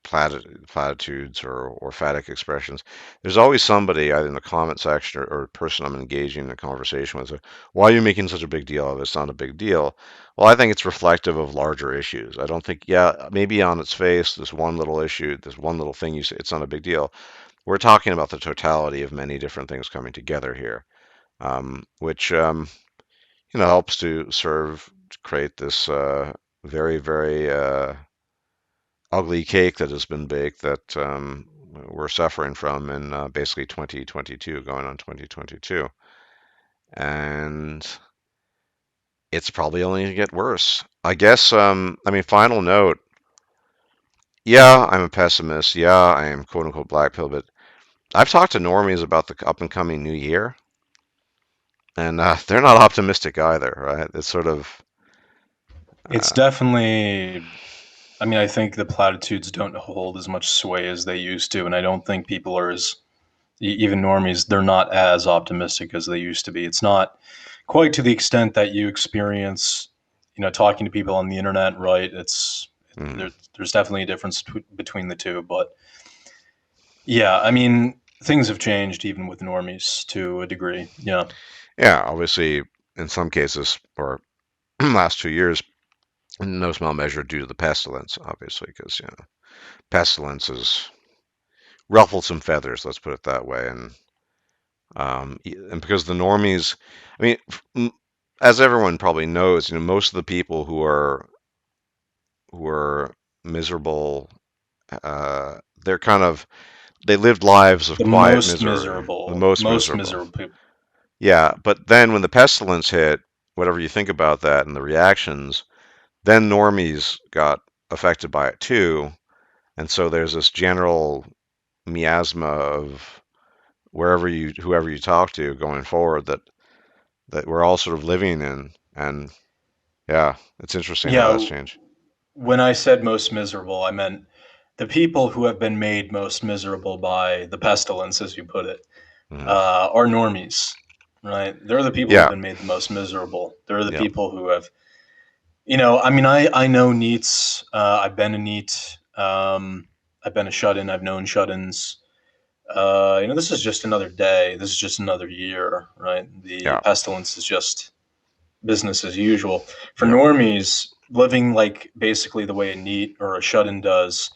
platitudes or phatic expressions, there's always somebody either in the comment section or a person I'm engaging in a conversation with, say, why are you making such a big deal of it? It's not a big deal. Well, I think it's reflective of larger issues. I don't think, yeah, maybe on its face, this one little issue, this one little thing you say, it's not a big deal. We're talking about the totality of many different things coming together here, which helps to serve to create this very, very ugly cake that has been baked that we're suffering from in basically 2022, going on 2022. And it's probably only going to get worse. I guess, I mean, final note, yeah, I'm a pessimist. Yeah, I am quote unquote black pill, but I've talked to normies about the up and coming new year, and they're not optimistic either, right? It's sort of, It's uh, definitely. I mean, I think the platitudes don't hold as much sway as they used to, and I don't think people are as even normies. They're not as optimistic as they used to be. It's not quite to the extent that you experience, talking to people on the internet. Right? mm, there's definitely a difference between the two, but yeah, I mean, things have changed even with normies to a degree. Yeah. yeah, obviously, in some cases, or last 2 years, in no small measure due to the pestilence, obviously, because pestilence has ruffled some feathers, let's put it that way, and because the normies, I mean, as everyone probably knows, most of the people who are miserable, they're kind of they lived lives of quiet misery, the most Most miserable. miserable people. Yeah, but then when the pestilence hit, whatever you think about that and the reactions, then normies got affected by it too, and so there's this general miasma of whoever you talk to going forward that we're all sort of living in. And yeah, it's interesting how that's Yeah, changed. when I said most miserable, I meant the people who have been made most miserable by the pestilence, as you put it, Mhm. are normies, right? They're the people who have Yeah, been made the most miserable. They're the yeah, people who have, I mean, I know NEETs. I've been a NEET. I've been a shut in. I've known shut ins. This is just another day. This is just another year, right? The yeah, pestilence is just business as usual. For yeah. normies, living like basically the way a NEET or a shut in does,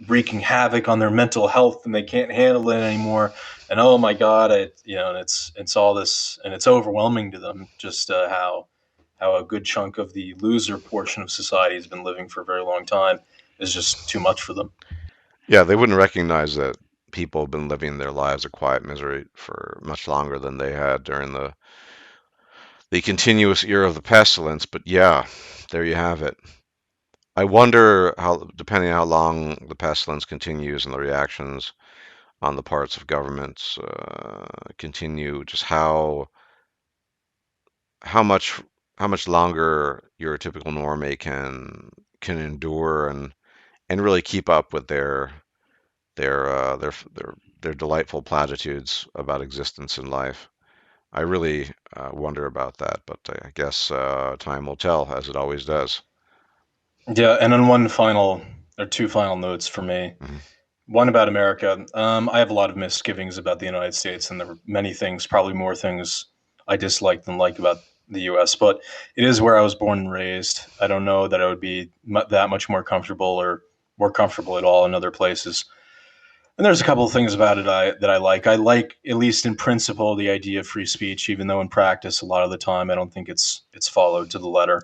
wreaking havoc on their mental health and they can't handle it anymore. And oh my God, and it's all this and it's overwhelming to them just how a good chunk of the loser portion of society has been living for a very long time is just too much for them. Yeah, they wouldn't recognize that people have been living their lives of quiet misery for much longer than they had during the continuous era of the pestilence. But yeah, there you have it. I wonder how, depending on how long the pestilence continues and the reactions on the parts of governments continue, just how much how much longer your typical normie can endure and really keep up with their delightful platitudes about existence in life. I really wonder about that, but I guess time will tell, as it always does. Yeah, and then one final or two final notes for me. Mhm. One about America. I have a lot of misgivings about the United States, and there are many things, probably more things I dislike than like about the U.S. But it is where I was born and raised. I don't know that I would be that much more comfortable or more comfortable at all in other places. And there's a couple of things about it that I like. I like, at least in principle, the idea of free speech, even though in practice, a lot of the time, I don't think it's followed to the letter.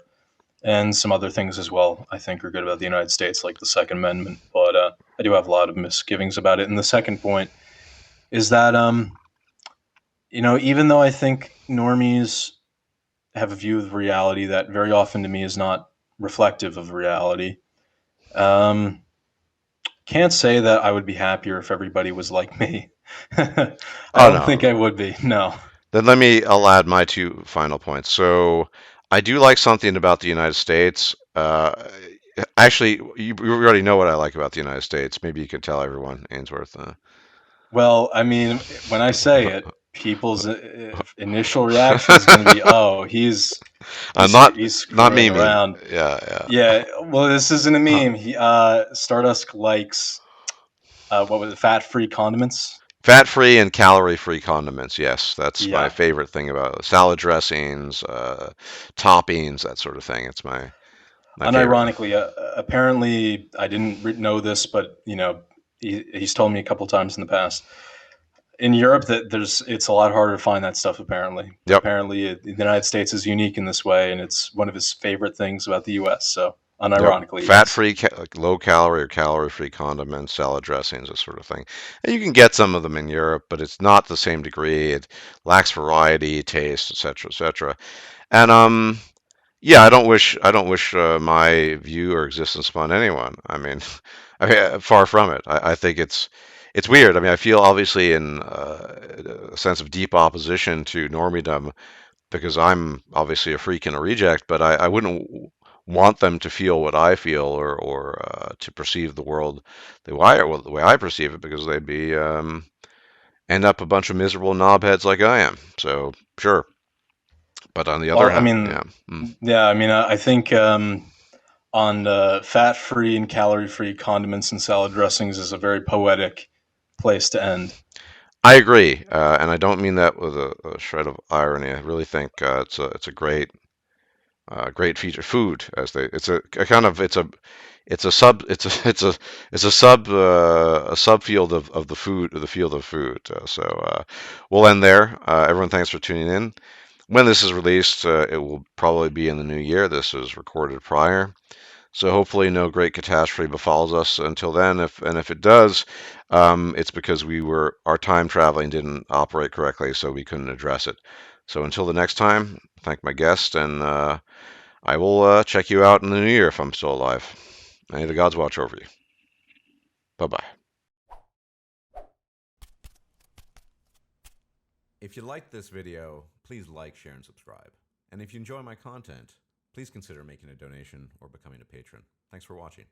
And some other things as well, I think, are good about the United States, like the Second Amendment. But I do have a lot of misgivings about it. And the second point is that, even though I think normies have a view of reality that very often to me is not reflective of reality, um, can't say that I would be happier if everybody was like me. I Oh don't think no. I would be. No. Then I'll add my two final points. So I do like something about the United States. Actually, you already know what I like about the United States. Maybe you could tell everyone, Ainsworth. Well, I mean, when I say it, people's initial reaction is going to be, "Oh, I'm he's not screwing memeing. around." Yeah, yeah. Yeah, well, this isn't a Huh. meme. He Stardust likes what was it, fat-free condiments? Fat-free and calorie-free condiments. Yes, that's my Yeah, favorite thing about it. Salad dressings, toppings, that sort of thing. It's my favorite. unironically, apparently I didn't know this, but he's told me a couple times in the past. In Europe, that it's a lot harder to find that stuff apparently, but Yep. apparently the United States is unique in this way, and it's one of his favorite things about the U.S. So, Yep. unironically, yes. Fat-free, like low calorie or calorie-free condiments, salad dressings, that sort of thing. And you can get some of them in Europe, but it's not the same degree. It lacks variety, taste, etc., etc. And yeah, I don't wish my view or existence upon anyone. I mean, far from it. I think it's weird. I mean, I feel obviously in a sense of deep opposition to normiedom because I'm obviously a freak and a reject, but I wouldn't want them to feel what I feel or to perceive the world the way I perceive it because they'd be end up a bunch of miserable knobheads like I am. So sure, but on the other Well, I hand, mean, yeah, yeah, I mean, I think on fat-free and calorie-free condiments and salad dressings is a very poetic place to end. I agree, and I don't mean that with a shred of irony. I really think it's a great feature. Food, as they a kind of it's a sub it's a it's a it's a subfield of the field of food. We'll end there. Everyone, thanks for tuning in. When this is released, it will probably be in the new year. This is recorded prior. So hopefully no great catastrophe befalls us until then. If it does, it's because our time traveling didn't operate correctly, so we couldn't address it. So until the next time, thank my guest, and I will check you out in the new year if I'm still alive. May the gods watch over you. Bye bye. If you liked this video, please like, share, and subscribe. And if you enjoy my content, please consider making a donation or becoming a patron. Thanks for watching.